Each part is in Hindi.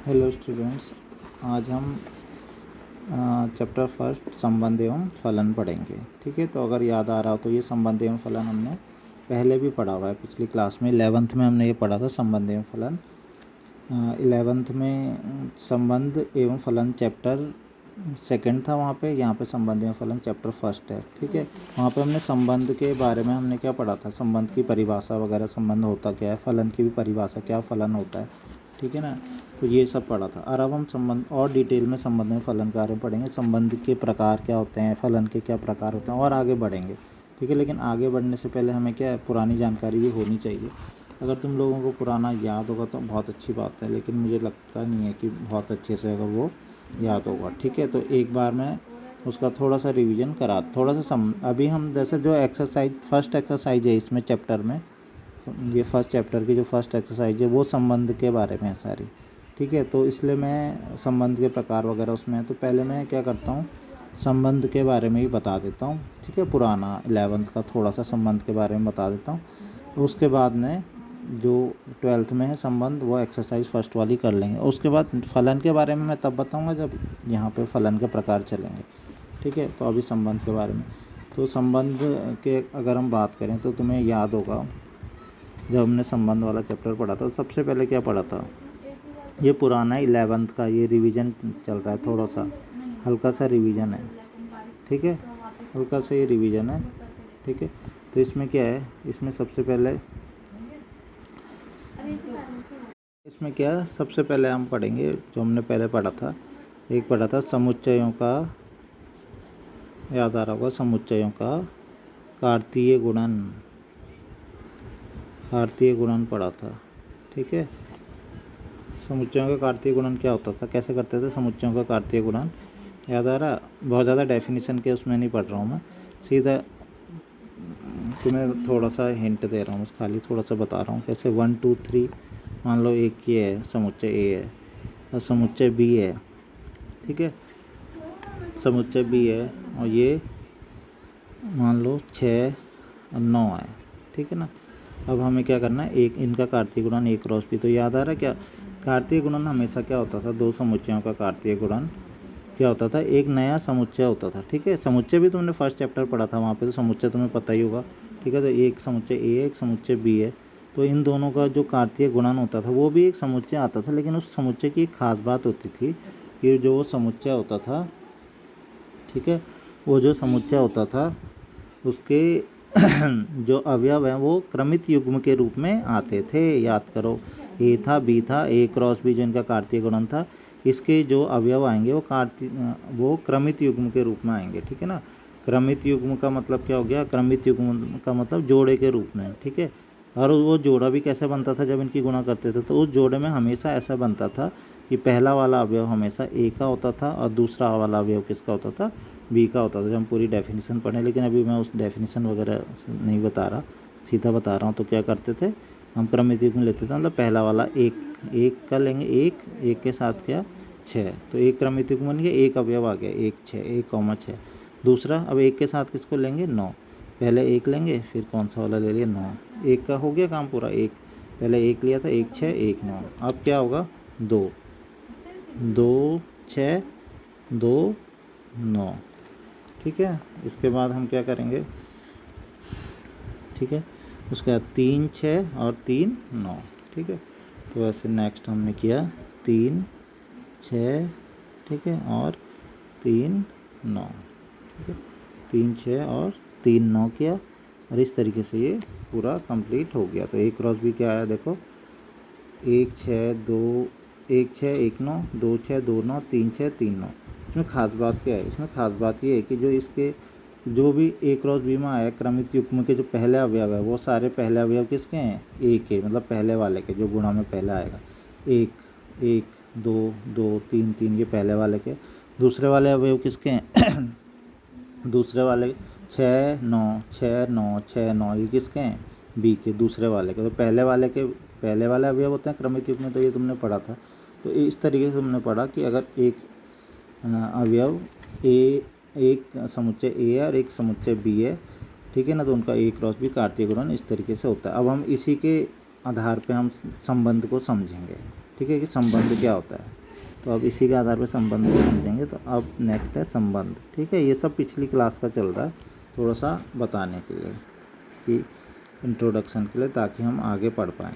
हेलो स्टूडेंट्स, आज हम चैप्टर फर्स्ट संबंध एवं फलन पढ़ेंगे। ठीक है, तो अगर याद आ रहा हो तो ये संबंध एवं फलन हमने पहले भी पढ़ा हुआ है। पिछली क्लास में 11th में हमने ये पढ़ा था संबंध एवं फलन। 11th में संबंध एवं फलन चैप्टर सेकंड था वहाँ पे। यहाँ पे संबंध एवं फलन चैप्टर फर्स्ट है। ठीक है, वहाँ पे हमने संबंध के बारे में हमने क्या पढ़ा था, संबंध की परिभाषा वगैरह, संबंध होता क्या है, फलन की भी परिभाषा क्या, फलन होता है। ठीक है ना, तो ये सब पढ़ा था। और अब हम संबंध और डिटेल में संबंध में फलन के बारे में पढ़ेंगे। संबंध के प्रकार क्या होते हैं, फलन के क्या प्रकार होते हैं, और आगे बढ़ेंगे। ठीक है, लेकिन आगे बढ़ने से पहले हमें क्या है, पुरानी जानकारी भी होनी चाहिए। अगर तुम लोगों को पुराना याद होगा तो बहुत अच्छी बात है, लेकिन मुझे लगता नहीं है कि बहुत अच्छे से अगर वो याद होगा। ठीक है, तो एक बार मैं उसका थोड़ा सा रिवीजन करा, थोड़ा सा अभी हम जैसे जो एक्सरसाइज फर्स्ट एक्सरसाइज है इसमें चैप्टर में, ये फर्स्ट चैप्टर की जो फर्स्ट एक्सरसाइज है वो संबंध के बारे में है सारी। ठीक है, तो इसलिए मैं संबंध के प्रकार वगैरह उसमें है, तो पहले मैं क्या करता हूँ, संबंध के बारे में ही बता देता हूँ। ठीक है, पुराना 11th का थोड़ा सा संबंध के बारे में बता देता हूँ। उसके बाद में जो 12th में है संबंध, वो एक्सरसाइज फर्स्ट वाली कर लेंगे। उसके बाद फलन के बारे में मैं तब बताऊँगा जब यहाँ पे फलन के प्रकार चलेंगे। ठीक है, तो अभी संबंध के बारे में, तो संबंध के अगर हम बात करें तो तुम्हें याद होगा जब हमने संबंध वाला चैप्टर पढ़ा था तो सबसे पहले क्या पढ़ा था, ये पुराना 11th का ये रिवीजन चल रहा है, थोड़ा सा हल्का सा रिवीजन है। ठीक है, हल्का सा ये रिवीजन है। ठीक है, तो इसमें क्या है, इसमें सबसे पहले सबसे पहले हम पढ़ेंगे जो हमने पहले पढ़ा था। एक पढ़ा था समुच्चयों का, याद आ रहा होगा, समुच्चयों का कार्तीय गुणन, कार्तीय गुणन पढ़ा था। ठीक है, समुच्चयों का कार्तीय गुणन क्या होता था, कैसे करते थे समुच्चयों का कार्तीय गुणन, याद आ रहा। बहुत ज़्यादा डेफिनेशन के उसमें नहीं पढ़ रहा हूँ मैं, सीधा तुम्हें थोड़ा सा हिंट दे रहा हूँ, खाली थोड़ा सा बता रहा हूँ कैसे। 1 2 3 मान लो एक ये है समुच्चय ए है और समुच्चय बी है। ठीक है, समुच्चय बी है और ये मान लो 6 और 9 है। ठीक है ना, अब हमें क्या करना है, एक इनका कार्तीय गुणन ए क्रॉस बी। तो याद आ रहा है क्या, कार्तीय गुणन हमेशा क्या होता था, दो समुच्चयों का कार्तीय गुणन क्या होता था, एक नया समुच्चय होता था। ठीक है, समुच्चय भी तुमने फर्स्ट चैप्टर पढ़ा था, वहाँ पे तो समुच्चय तुम्हें पता ही होगा। ठीक है, तो एक समुच्चय ए है, एक समुच्चय बी है, तो इन दोनों का जो कार्तीय गुणन होता था वो भी एक समुच्चय आता था। लेकिन उस समुच्चय की एक खास बात होती थी कि जो समुच्चय होता था, ठीक है, वो जो समुच्चय होता था उसके जो अवयव हैं वो क्रमित युग्म के रूप में आते थे। याद करो, ए था, बी था, ए क्रॉस बी जो इनका कार्तीय गुणन था, इसके जो अवयव आएंगे वो क्रमित युग्म के रूप में आएंगे। ठीक है ना, क्रमित युग्म का मतलब क्या हो गया, क्रमित युग्म का मतलब जोड़े के रूप में। ठीक है, और वो जोड़ा भी कैसे बनता था जब इनकी गुणा करते थे, तो उस जोड़े में हमेशा ऐसा बनता था कि पहला वाला अवयव हमेशा ए का होता था और दूसरा वाला अवयव किसका होता था, बी का होता था। जब हम पूरी डेफिनेशन पढ़ें, लेकिन अभी मैं उस डेफिनेशन वगैरह नहीं बता रहा, सीधा बता रहा हूँ। तो क्या करते थे हम, क्रमित युग्म लेते थे, मतलब पहला वाला एक का लेंगे, एक के साथ क्या 6, तो एक क्रमित युग्म बन गया, एक अवयव आ गया 1 6, 1,6। दूसरा, अब एक के साथ किसको लेंगे, 9, पहले एक लेंगे फिर कौन सा वाला ले लिया 9, एक का हो गया काम पूरा। एक पहले एक लिया था, 1 6 1 9, अब क्या होगा 2 2 6 2 9। ठीक है, इसके बाद हम क्या करेंगे, ठीक है, उसके बाद 3 6 और 3 9। ठीक है, तो ऐसे नेक्स्ट हमने किया 3 6, ठीक है, और 3 9। ठीक है, 3 6 और 3 9 किया, और इस तरीके से ये पूरा कंप्लीट हो गया। तो एक क्रॉस भी क्या आया देखो, 1 6 2 1 6 1 9 2 6 2 9 3 6 3 9। इसमें खास बात क्या है, इसमें खास बात ये है कि जो इसके जो भी ए क्रॉस बी में आया क्रमित युग्म के जो पहले अवयव है वो सारे पहले अवयव किसके हैं, ए के, मतलब पहले वाले के, जो गुणा में पहले आएगा 1 1 2 2 3 3, ये पहले वाले के। दूसरे वाले अवयव किसके हैं दूसरे वाले 6 9 6 9 6 9, ये किसके हैं, बी के, दूसरे वाले के। तो पहले वाले अवयव होते हैं क्रमित युग्म में, तो ये तुमने पढ़ा था। तो इस तरीके से तुमने पढ़ा कि अगर एक अवयव एक समुच्चय ए है और एक समुच्चय बी है, ठीक है ना, तो उनका ए क्रॉस बी कार्तीय गुणन इस तरीके से होता है। अब हम इसी के आधार पे हम संबंध को समझेंगे। ठीक है, कि संबंध क्या होता है। तो अब इसी के आधार पर संबंध को समझेंगे। तो अब नेक्स्ट है संबंध, ठीक है। ये सब पिछली क्लास का चल रहा है, थोड़ा सा बताने के लिए कि इंट्रोडक्शन के लिए, ताकि हम आगे पढ़ पाएँ।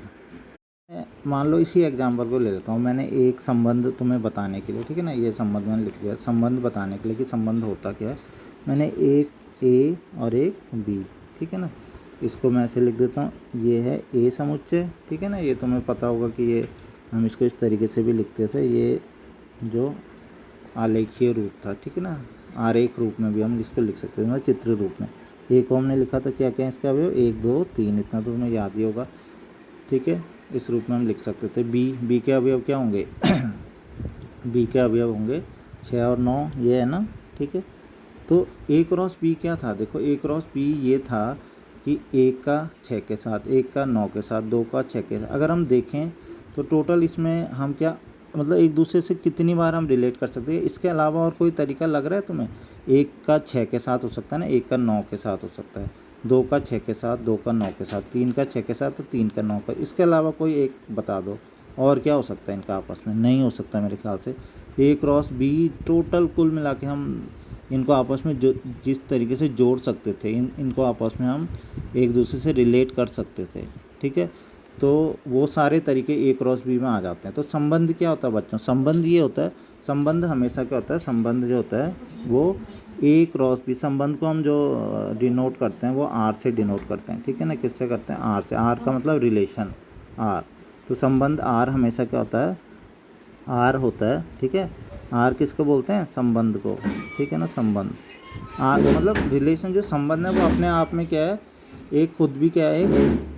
मान लो इसी एग्जाम्पल को ले लेता हूँ, मैंने एक संबंध तुम्हें बताने के लिए, ठीक है ना, ये संबंध मैंने लिख दिया, संबंध बताने के लिए कि संबंध होता क्या है। मैंने एक ए और एक बी, ठीक है ना, इसको मैं ऐसे लिख देता हूँ, ये है ए समुच्चय, ठीक है ना। ये तुम्हें पता होगा कि ये हम इसको इस तरीके से भी लिखते थे, ये जो आलेखीय रूप था, ठीक है ना, आरेख रूप में भी हम इसको लिख सकते थे, मतलब चित्र रूप में। ए को हमने लिखा तो क्या क्या है इसका अवयव, 1 2 3, इतना तो तुम्हें याद ही होगा, ठीक है। इस रूप में हम लिख सकते थे। बी के अवयव क्या होंगे बी के अवयव होंगे 6 और 9, ये है ना, ठीक है। तो ए क्रॉस बी क्या था, देखो ए क्रॉस बी ये था कि 1 का 6 के साथ, 1 का 9 के साथ, 2 का 6 के साथ। अगर हम देखें तो टोटल इसमें हम क्या, मतलब एक दूसरे से कितनी बार हम रिलेट कर सकते हैं। इसके अलावा और कोई तरीका लग रहा है तुम्हें? 1 का 6 के साथ हो सकता है ना, 1 का 9 के साथ हो सकता है, 2 का 6 के साथ, 2 का 9 के साथ, 3 का 6 के साथ, तो 3 का 9 का। इसके अलावा कोई एक बता दो और क्या हो सकता है इनका आपस में, नहीं हो सकता मेरे ख्याल से। ए क्रॉस बी टोटल कुल मिला के हम इनको आपस में जो जिस तरीके से जोड़ सकते थे, इनको आपस में हम एक दूसरे से रिलेट कर सकते थे, ठीक है। तो वो सारे तरीके ए क्रॉस बी में आ जाते हैं। तो संबंध क्या होता है बच्चों, संबंध ये होता है, संबंध हमेशा क्या होता है, संबंध जो होता है वो ए क्रॉस बी, संबंध को हम जो डिनोट करते हैं वो आर से डिनोट करते हैं, ठीक है ना। किससे करते हैं, आर से। आर का मतलब रिलेशन, आर। तो संबंध आर हमेशा क्या होता है, आर होता है, ठीक है। आर किसको बोलते हैं, संबंध को, ठीक है ना। संबंध आर मतलब रिलेशन, जो संबंध है वो अपने आप में क्या है, एक खुद भी क्या है,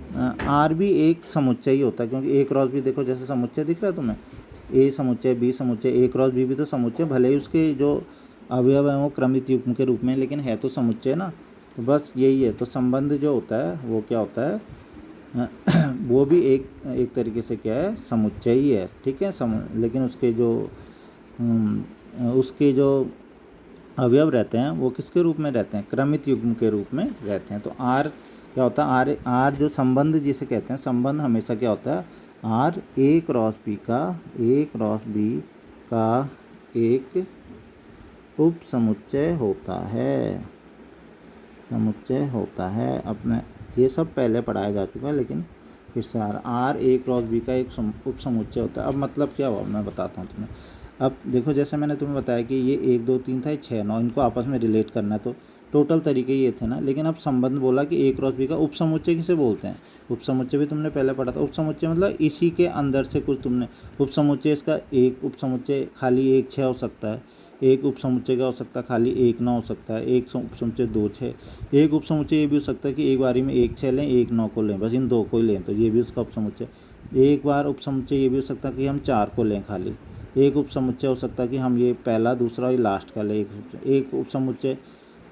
आर भी एक समुच्चय ही होता है, क्योंकि ए क्रॉस बी देखो जैसे समुच्चय दिख रहा है तुम्हें, ए समुच्चय बी समुच्चय, ए क्रॉस बी भी तो समुच्चय, भले ही उसके जो अवयव हैं वो क्रमित युग्म के रूप में, लेकिन है तो समुच्चय ना। तो बस यही है। तो संबंध जो होता है वो क्या होता है वो भी एक तरीके से क्या है, समुच्चय ही है, ठीक है। लेकिन उसके जो अवयव रहते हैं वो किसके रूप में रहते हैं, क्रमित युग्म के रूप में रहते हैं। तो आर क्या होता है, आर जो संबंध जिसे कहते हैं, संबंध हमेशा क्या होता है, आर ए क्रॉस बी का एक उप समुच्चय होता है, समुच्चय होता है। अपने ये सब पहले पढ़ाया जा चुका है, लेकिन फिर से आर ए क्रॉस बी का एक उप समुच्चय होता है। अब मतलब क्या हुआ मैं बताता हूँ तुम्हें। अब देखो जैसे मैंने तुम्हें बताया कि ये 1 2 3 था, ये 6 9, इनको आपस में रिलेट करना है, तो टोटल तरीके ये थे ना। लेकिन अब संबंध बोला कि ए क्रॉस बी का उप समुच्चय किसे बोलते हैं, उप समुच्चय भी तुमने पहले पढ़ा था। उप समुच्चय मतलब इसी के अंदर से कुछ तुमने उप समुच्चय, इसका एक उप समुच्चय खाली 1 6 हो सकता है, एक उप समुच्चय क्या हो सकता है, खाली 1 9 हो सकता है, एक उप समुच्चय 2 6, एक उप समुच्चय ये भी हो सकता है कि एक बारी में 1 6 लें, 1 9 को लें, बस इन 2 को ही लें, तो ये भी उसका उप समुच्चय। एक बार उप समुच्चय ये भी हो सकता है कि हम 4 को लें खाली। एक उप समुच्चय हो सकता है कि हम ये पहला दूसरा और लास्ट का लें। एक उप समुच्चय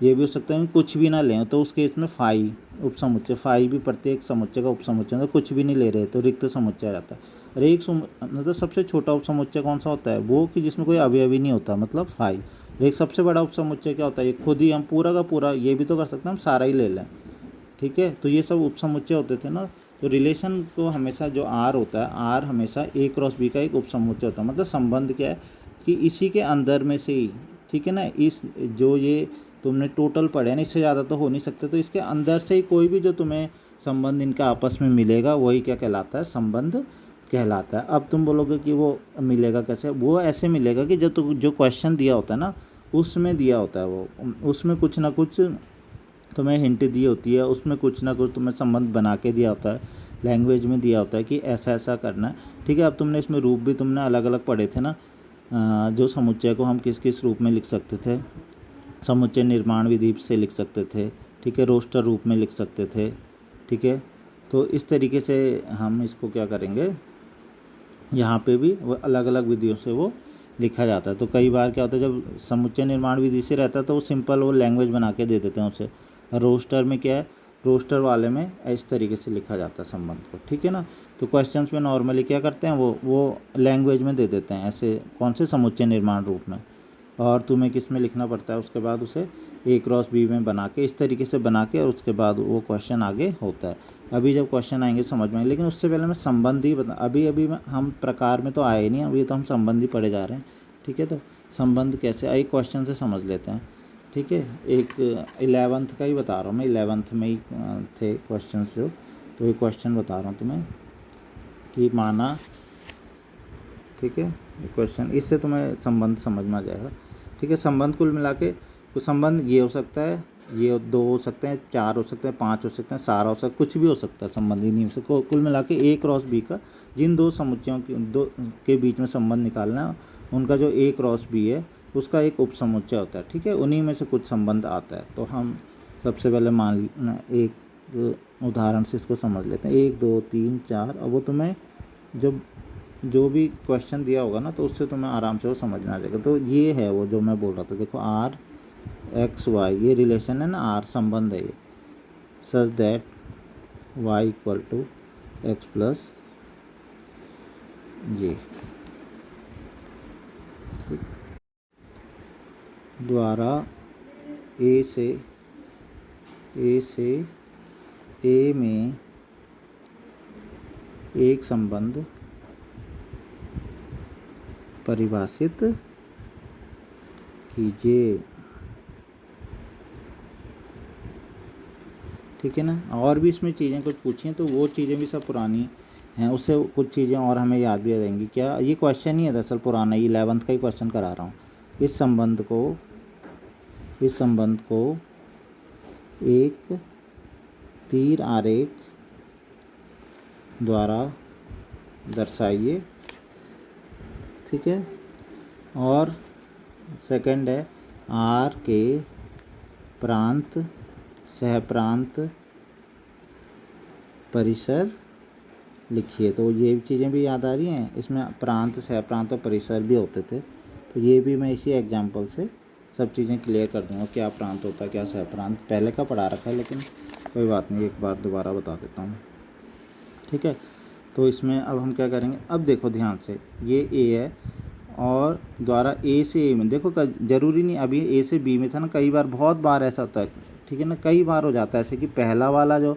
ये भी हो सकता है कि कुछ भी ना लें, तो उस केस में फाई उप समुच्चय, फाई भी प्रत्येक समुच्चय का उप समुच्चय, तो कुछ भी नहीं ले रहे तो रिक्त समुच्चय आ जाता है। और एक मतलब सबसे छोटा उप समुच्चय कौन सा होता है, वो कि जिसमें कोई अवयव ही नहीं होता, मतलब फाई। एक सबसे बड़ा उप समुच्चय क्या होता है, ये खुद ही हम पूरा का पूरा, ये भी तो कर सकते हैं हम सारा ही ले लें, ठीक है। तो ये सब उप समुच्चय होते थे ना। तो रिलेशन को हमेशा जो आर होता है, आर हमेशा ए क्रॉस बी का एक उप समुच्चय होता है। मतलब संबंध क्या है कि इसी के अंदर में से ही, ठीक है ना, इस जो ये तुमने टोटल पढ़े हैं ना, इससे ज़्यादा तो हो नहीं सकते, तो इसके अंदर से ही कोई भी जो तुम्हें संबंध इनका आपस में मिलेगा वही क्या कहलाता है, संबंध कहलाता है। अब तुम बोलोगे कि वो मिलेगा कैसे, वो ऐसे मिलेगा कि जब जो क्वेश्चन दिया होता है ना उसमें दिया होता है, वो उसमें कुछ ना कुछ तुम्हें हिंट दी होती है, उसमें कुछ ना कुछ तुम्हें संबंध बना के दिया होता है, लैंग्वेज में दिया होता है कि ऐसा ऐसा करना है, ठीक है। अब तुमने इसमें रूप भी तुमने अलग अलग पढ़े थे ना, जो समुच्चय को हम किस किस रूप में लिख सकते थे, समुच्चय निर्माण विधि से लिख सकते थे, ठीक है, रोस्टर रूप में लिख सकते थे, ठीक है। तो इस तरीके से हम इसको क्या करेंगे, यहाँ पे भी वो अलग अलग विधियों से वो लिखा जाता है। तो कई बार क्या होता है, जब समुच्चय निर्माण विधि से रहता है तो वो सिंपल वो लैंग्वेज बना के दे देते हैं उसे। रोस्टर में क्या है, रोस्टर वाले में इस तरीके से लिखा जाता है संबंध को, ठीक है ना। तो क्वेश्चंस में नॉर्मली क्या करते हैं, वो लैंग्वेज में दे देते हैं ऐसे, कौन से, समुच्चय निर्माण रूप में, और तुम्हें किस में लिखना पड़ता है उसके बाद उसे ए क्रॉस बी में बना के, इस तरीके से बना के, और उसके बाद वो क्वेश्चन आगे होता है। अभी जब क्वेश्चन आएंगे समझ में आएंगे, लेकिन उससे पहले मैं संबंध ही बता, अभी हम प्रकार में तो आए नहीं, अभी तो हम संबंध ही पढ़े जा रहे हैं। ठीक है, तो संबंध कैसे, एक क्वेश्चन से समझ लेते हैं। ठीक है, एक 11th का ही बता रहा हूँ मैं, 11th में ही थे क्वेश्चन जो, तो ये क्वेश्चन बता रहा हूँ तुम्हें कि माना, ठीक है, क्वेश्चन, इससे तुम्हें संबंध समझ में आ जाएगा। ठीक है, संबंध कुल मिला के, तो संबंध ये हो सकता है, ये 2 हो सकते हैं, 4 हो सकते हैं, 5 हो सकते हैं, सारा हो सकता है, कुछ भी हो सकता है, संबंध ही नहीं हो सकता। कुल मिला के ए क्रॉस बी का जिन दो समुच्चयों के बीच में संबंध निकालना है, उनका जो ए क्रॉस बी है उसका एक उप समुच्चय होता है। ठीक है, उन्हीं में से कुछ संबंध आता है। तो हम सबसे पहले मान एक उदाहरण से इसको समझ लेते हैं। 1 2 3 4, अब वो तुम्हें जब जो भी क्वेश्चन दिया होगा ना, तो उससे तुम्हें आराम से वो समझ में आ जाएगा। तो ये है वो जो मैं बोल रहा था, देखो आर एक्स वाई, ये रिलेशन है ना, आर संबंध है ये, such that Y equal to X plus ये द्वारा ए से ए में एक संबंध परिभाषित कीजिए। ठीक है ना, और भी इसमें चीज़ें कुछ पूछी हैं, तो वो चीज़ें भी सब पुरानी हैं, उससे कुछ चीज़ें और हमें याद भी आ जाएंगी। क्या ये क्वेश्चन ही है दरअसल पुराना, ये 11th का ही क्वेश्चन करा रहा हूँ। इस संबंध को एक तीर आरेख द्वारा दर्शाइए। ठीक है, और सेकंड है आर के प्रांत सहप्रांत परिसर लिखिए। तो ये चीज़ें भी याद आ रही हैं, इसमें प्रांत सहप्रांत और परिसर भी होते थे। तो ये भी मैं इसी एग्जांपल से सब चीज़ें क्लियर कर दूंगा, क्या प्रांत होता है, क्या सहप्रांत, पहले का पढ़ा रखा है, लेकिन कोई बात नहीं, एक बार दोबारा बता देता हूँ। ठीक है, तो इसमें अब हम क्या करेंगे, अब देखो ध्यान से, ये ए है और द्वारा ए से ए में, देखो ज़रूरी नहीं अभी ए से बी में था ना, कई बार, बहुत बार ऐसा होता है। ठीक है ना, कई बार हो जाता है ऐसे कि पहला वाला जो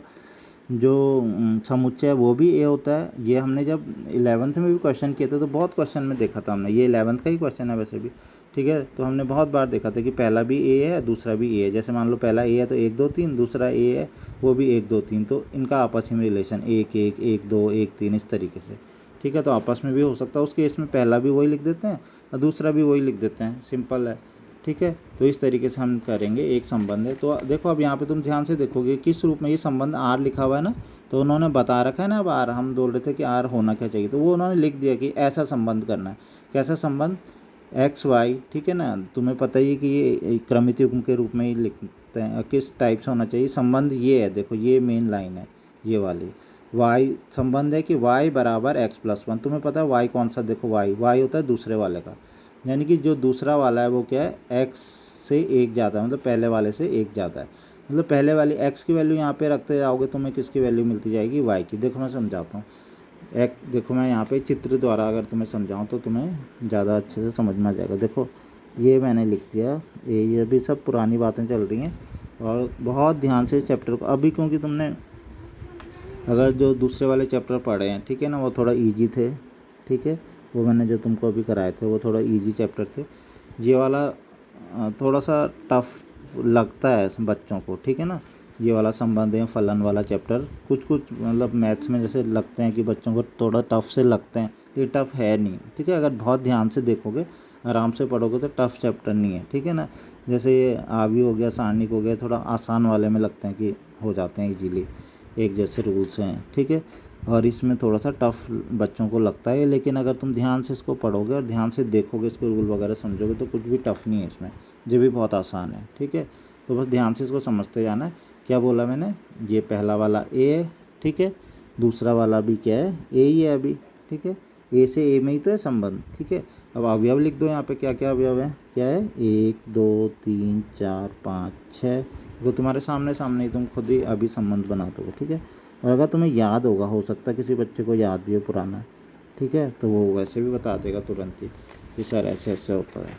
समुच्चय है वो भी ए होता है। ये हमने जब 11th में भी क्वेश्चन किए थे तो बहुत क्वेश्चन में देखा था हमने, ये 11th का ही क्वेश्चन है वैसे भी। ठीक है, तो हमने बहुत बार देखा था कि पहला भी ए है, दूसरा भी ए है। जैसे मान लो पहला ए है तो 1 2 3, दूसरा ए है वो भी 1 2 3, तो इनका आपस में रिलेशन 1 1 1 2 1 3 इस तरीके से। ठीक है, तो आपस में भी हो सकता है, उस केस में पहला भी वही लिख देते हैं और दूसरा भी वही लिख देते हैं, सिंपल है। ठीक है, तो इस तरीके से हम करेंगे, एक संबंध है। तो देखो अब यहाँ पे तुम ध्यान से देखोगे किस रूप में ये संबंध आर लिखा हुआ है ना, तो उन्होंने बता रखा है ना, अब आर, हम बोल रहे थे कि आर होना क्या चाहिए, तो वो उन्होंने लिख दिया कि ऐसा संबंध करना है। कैसा संबंध, एक्स वाई। ठीक है ना, तुम्हें पता ही है कि ये क्रमित युग्म के रूप में ही लिखते हैं, किस टाइप से होना चाहिए संबंध, ये है, देखो ये मेन लाइन है ये वाली। वाई संबंध है कि वाई बराबर एक्स प्लस 1, तुम्हें पता है वाई कौन सा, देखो वाई होता है दूसरे वाले का, यानी कि जो दूसरा वाला है वो क्या है, एक्स से 1 ज़्यादा है, मतलब पहले वाले से 1 ज़्यादा है। मतलब पहले वाली एक्स की वैल्यू यहाँ पे रखते जाओगे, तुम्हें किसकी वैल्यू मिलती जाएगी, वाई की। देखो मैं समझाता हूँ, देखो मैं यहाँ पे चित्र द्वारा अगर तुम्हें समझाऊँ तो तुम्हें ज़्यादा अच्छे से समझ में आ जाएगा। देखो ये मैंने लिख दिया, ये भी सब पुरानी बातें चल रही हैं, और बहुत ध्यान से इस चैप्टर को, अभी क्योंकि तुमने अगर जो दूसरे वाले चैप्टर पढ़े हैं, ठीक है ना, वो थोड़ा ईजी थे। ठीक है, वो मैंने जो तुमको अभी कराए थे वो थोड़ा ईजी चैप्टर थे। ये वाला थोड़ा सा टफ लगता है बच्चों को। ठीक है ना, ये वाला संबंध है फलन वाला चैप्टर, कुछ मतलब मैथ्स में जैसे लगते हैं कि बच्चों को थोड़ा टफ से लगते हैं, ये टफ है नहीं। ठीक है, अगर बहुत ध्यान से देखोगे, आराम से पढ़ोगे तो टफ चैप्टर नहीं है। ठीक है ना, जैसे ये आवी हो गया, सारणिक हो गया, थोड़ा आसान वाले में लगते हैं कि हो जाते हैं इजीली, एक जैसे रूल्स हैं। ठीक है, और इसमें थोड़ा सा टफ बच्चों को लगता है, लेकिन अगर तुम ध्यान से इसको पढ़ोगे और ध्यान से देखोगे, इसके रूल वगैरह समझोगे, तो कुछ भी टफ नहीं है इसमें, ये भी बहुत आसान है। ठीक है, तो बस ध्यान से इसको समझते जाना है। क्या बोला मैंने, ये पहला वाला ए है, ठीक है, दूसरा वाला भी क्या है, ए ही है अभी। ठीक है, ए से ए में ही तो है संबंध। ठीक है, अब अवयव लिख दो यहाँ पे, क्या क्या अवयव है, क्या है, 1 2 3 4 5 6, वो तुम्हारे सामने ही, तुम खुद ही अभी संबंध बना दोगे। ठीक है, और अगर तुम्हें याद होगा, हो सकता है किसी बच्चे को याद भी हो पुराना, ठीक है, तो वो वैसे भी बता देगा तुरंत ही कि सर ऐसे ऐसे होता है।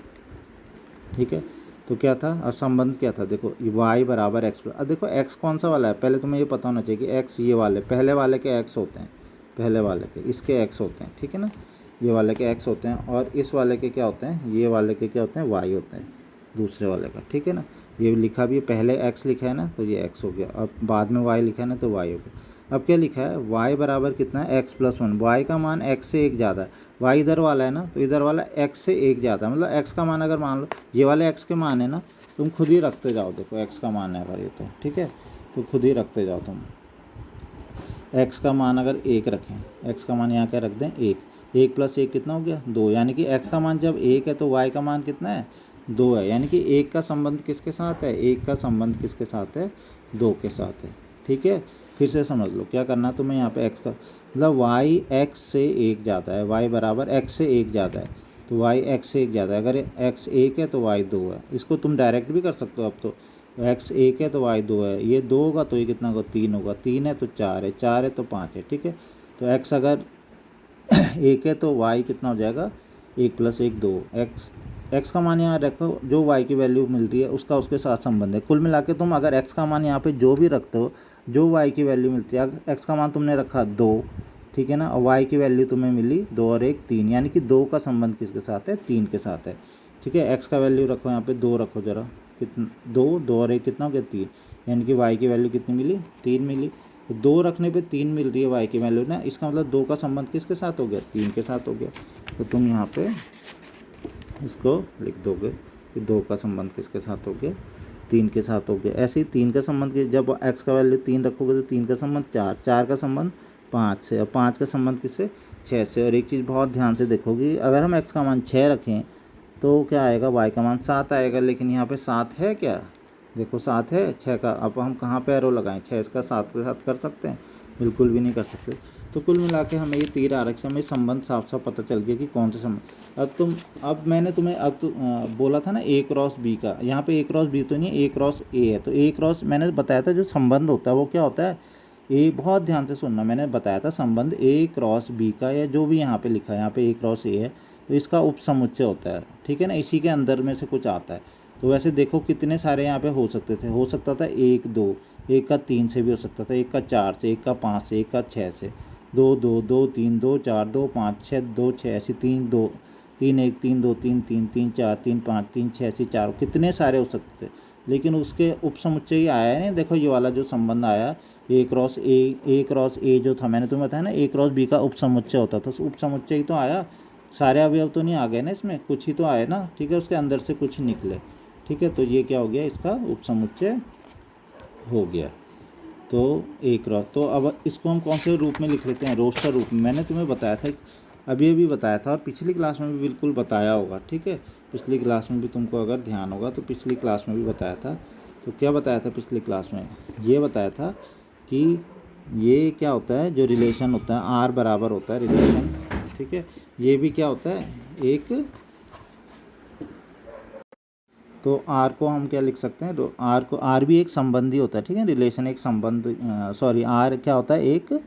ठीक है, तो क्या था, अब संबंध क्या था, देखो y बराबर एक्स। अब देखो x कौन सा वाला है, पहले तुम्हें ये पता होना चाहिए कि x ये वाले पहले वाले के x होते हैं, पहले वाले के इसके x होते हैं, ठीक है ना, ये वाले के x होते हैं, और इस वाले के क्या होते हैं, ये वाले के क्या होते हैं, y होते हैं दूसरे वाले का, ठीक है ना। ये लिखा भी पहले x लिखा है ना, तो ये x हो गया, अब बाद में y लिखा है ना, तो y हो गया। अब क्या लिखा है, y बराबर कितना है, x प्लस 1, y का मान x से 1 ज़्यादा है, y इधर वाला है ना, तो इधर वाला x से 1 ज़्यादा है, मतलब x का मान अगर मान लो ये वाले x के मान है ना, तुम खुद ही रखते जाओ, देखो x का मान है अगर ये, तो ठीक है, तो खुद ही रखते जाओ तुम। x का मान अगर 1 रखें, x का मान यहाँ क्या रख दें 1, 1 प्लस 1 कितना हो गया 2, यानी कि x का मान जब 1 है तो y का मान कितना है 2 है, यानी कि 1 का संबंध किसके साथ है, 1 का संबंध किसके साथ है, 2 के साथ है, ठीक है। फिर से समझ लो क्या करना तुम्हें यहाँ पे x का मतलब y x से 1 ज़्यादा है, y बराबर x से 1 ज़्यादा है, तो y x से 1 ज़्यादा है, अगर x 1 है तो y 2 है, इसको तुम डायरेक्ट भी कर सकते हो, अब तो x 1 है तो y 2 है, ये 2 होगा तो ये कितना होगा 3 होगा, 3 है तो 4 है, 4 है तो 5 है, ठीक है। तो x अगर 1 है तो y कितना हो जाएगा 1 प्लस 1 2, x का मान यहाँ रखो, जो y की वैल्यू मिल रही है उसका उसके साथ संबंध है। कुल मिला के तुम अगर x का मान यहाँ पे जो भी रखते हो, जो y की वैल्यू मिलती है, x का मान तुमने रखा 2, ठीक है ना, और y की वैल्यू तुम्हें मिली 2 और 1 3, यानी कि 2 का संबंध किसके साथ है, 3 के साथ है, ठीक है। x का वैल्यू रखो यहाँ पे 2 रखो जरा, कितना 2, 2 और 1 कितना हो गया 3, यानी कि y की वैल्यू कितनी मिली 3 मिली, तो 2 रखने पे 3 मिल रही है y की वैल्यू ना, इसका मतलब 2 का संबंध किसके साथ हो गया 3 के साथ हो गया। तो तुम यहाँ पे इसको लिख दोगे कि 2 का संबंध किसके साथ हो गया 3 के साथ हो गया। ऐसे ही 3 का संबंध जब x का वैल्यू 3 रखोगे तो 3 का संबंध 4, 4 का संबंध 5 से, और 5 का संबंध किससे 6 से। और एक चीज़ बहुत ध्यान से देखोगी, अगर हम x का मान 6 रखें तो क्या आएगा, y का मान 7 आएगा, लेकिन यहाँ पे 7 है क्या, देखो 7 है 6 का, अब हम कहाँ पे एरो लगाएं, 6 इसका 7 के साथ कर सकते हैं, बिल्कुल भी नहीं कर सकते। तो कुल मिला के हमें ये तीर आरेख से हमें संबंध साफ साफ पता चल गया कि कौन से संबंध। अब मैंने तुम्हें बोला था ना a क्रॉस b का, यहाँ पे a क्रॉस b तो नहीं है, a क्रॉस a है, तो a क्रॉस मैंने बताया था जो संबंध होता है वो क्या होता है, ए बहुत ध्यान से सुनना, मैंने बताया था संबंध a क्रॉस b का, या जो भी यहाँ पे लिखा है, यहाँ पे a क्रॉस a है, तो इसका उपसमुच्चय होता है, ठीक है ना, इसी के अंदर में से कुछ आता है। तो वैसे देखो कितने सारे यहाँ पे हो सकते थे, हो सकता था 1 2, एक का 3 से भी हो सकता था, एक का 4 से, एक का 5 से, एक का 6 से, 2 2 2 3 2 4 2 5 6 2 6, ऐसी 3 2 3 1 3 2 3 3 3 4 3 5 3 6, ऐसी 4, कितने सारे हो सकते थे, लेकिन उसके उपसमुच्चय ही आया है नहीं। देखो ये वाला जो संबंध आया a क्रॉस ए जो था, मैंने तुम्हें बताया ना a क्रॉस b का उपसमुच्चय होता था, उपसमुच्चय ही तो आया, सारे अवयव तो नहीं आ गए ना इसमें, कुछ ही तो आए ना, ठीक है, उसके अंदर से कुछ निकले, ठीक है। तो ये क्या हो गया, इसका उपसमुच्चय हो गया। तो a क्रॉस, तो अब इसको हम कौन से रूप में लिख लेते हैं, रोस्टर रूप में। मैंने तुम्हें बताया था, अभी बताया था, और पिछली क्लास में भी बिल्कुल बताया होगा, ठीक है, पिछली क्लास में भी तुमको अगर ध्यान होगा तो पिछली क्लास में भी बताया था। तो क्या बताया था पिछली क्लास में, ये बताया था कि ये क्या होता है, जो रिलेशन होता है आर बराबर होता है रिलेशन, ठीक है, ये भी क्या होता है एक, तो आर को हम क्या लिख सकते हैं, तो आर को, आर भी एक संबंधी होता है, ठीक है, रिलेशन एक संबंध, सॉरी आर क्या होता है एक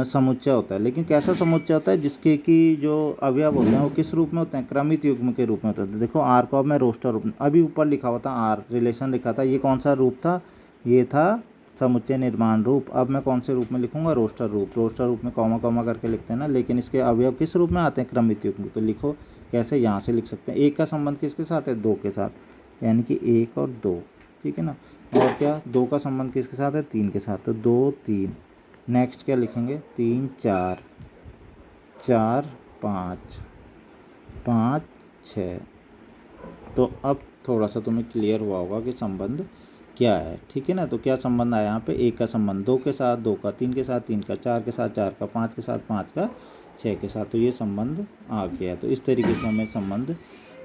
समुच्चय होता है, लेकिन कैसा समुच्चय होता है, जिसके कि जो अवयव होते हैं वो किस रूप में होते हैं, क्रमित युग्म के रूप में होते हैं। देखो आर को अब मैं रोस्टर रूप, अभी ऊपर लिखा हुआ था आर रिलेशन लिखा था, ये कौन सा रूप था, ये था समुच्चय निर्माण रूप। अब मैं कौन से रूप में लिखूंगा, रोस्टर रूप, रोस्टर रूप में कॉमा कॉमा करके लिखते हैं ना, लेकिन इसके अवयव किस रूप में आते हैं, क्रमित युग्म। तो लिखो कैसे, यहाँ से लिख सकते हैं, एक का संबंध किसके साथ है 2 के साथ, यानी कि 1 और 2, ठीक है ना, और क्या 2 का संबंध किसके साथ है 3 के साथ, तो 2 3, नेक्स्ट क्या लिखेंगे 3 4 4 5 5 6। तो अब थोड़ा सा तुम्हें क्लियर हुआ होगा कि संबंध क्या है, ठीक है ना। तो क्या संबंध आया यहाँ पे, एक का संबंध 2 के साथ, 2 का 3 के साथ, 3 का 4 के साथ, 4 का 5 के साथ, 5 का 6 के साथ, तो ये संबंध आ गया। तो इस तरीके से हमें संबंध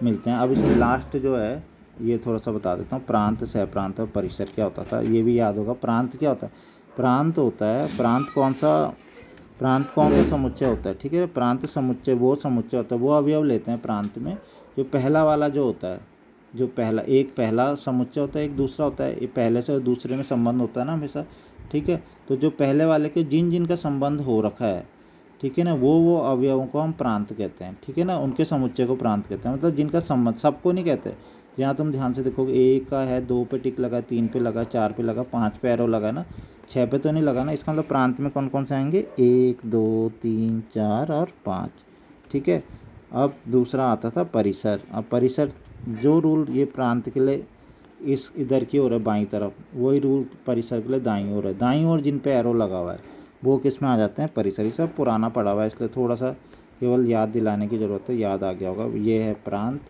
मिलते हैं। अब इसमें लास्ट जो है ये थोड़ा सा बता देता हूँ, प्रांत सह प्रांत और परिसर क्या होता था, ये भी याद होगा। प्रांत क्या होता है, प्रांत होता है, प्रांत कौन सा समुच्चय होता है, ठीक है, प्रांत समुच्चय वो समुच्चय होता है, वो अवयव लेते हैं प्रांत में, जो पहला वाला जो होता है, जो पहला समुच्चय होता है, एक दूसरा होता है, ये पहले से और दूसरे में संबंध होता है ना हमेशा, ठीक है। तो जो पहले वाले के जिन का संबंध हो रखा है, ठीक है ना, वो अवयवों को हम प्रांत कहते हैं, ठीक है ना, उनके समुच्चय को प्रांत कहते हैं, मतलब जिनका संबंध, सबको नहीं कहते, तो यहाँ तुम ध्यान से देखोगे, 1 का है, 2 पे टिक लगा, 3 पे लगा, 4 पे लगा, 5 पे एरो लगा ना, 6 पे तो नहीं लगा ना। इसका मतलब प्रांत में कौन कौन से आएंगे, 1 2 3 4 और 5। ठीक है। अब दूसरा आता था परिसर। अब परिसर जो रूल ये प्रांत के लिए इस इधर की ओर है बाईं तरफ, वही रूल परिसर के लिए दाईं ओर है। दाईं ओर जिन पे एरो लगा हुआ है वो किस में आ जाते हैं, परिसर। ये सब पुराना पड़ा हुआ है, इसलिए थोड़ा सा केवल याद दिलाने की ज़रूरत है, याद आ गया होगा। ये है प्रांत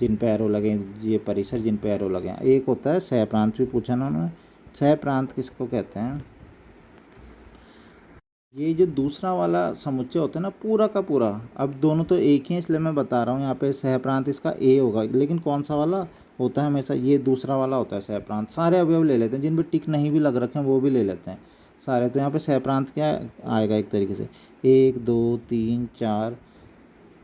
जिन पे एरो लगे, ये परिसर जिन पे एरो लगे। एक होता है सह प्रांत, भी पूछा ना उन्होंने, सह प्रांत किसको कहते हैं। ये जो दूसरा वाला समुच्चय होता है ना पूरा का पूरा, अब दोनों तो एक ही है इसलिए मैं बता रहा हूँ, यहाँ पे सह प्रांत इसका ए होगा, लेकिन कौन सा वाला होता है हमेशा, ये दूसरा वाला होता है सह प्रांत। सारे अवयव ले लेते हैं, जिन पे टिक नहीं भी लग रखे हैं वो भी ले लेते हैं सारे। तो यहाँ पे सह प्रांत क्या आएगा, एक तरीके से 1 2 3 4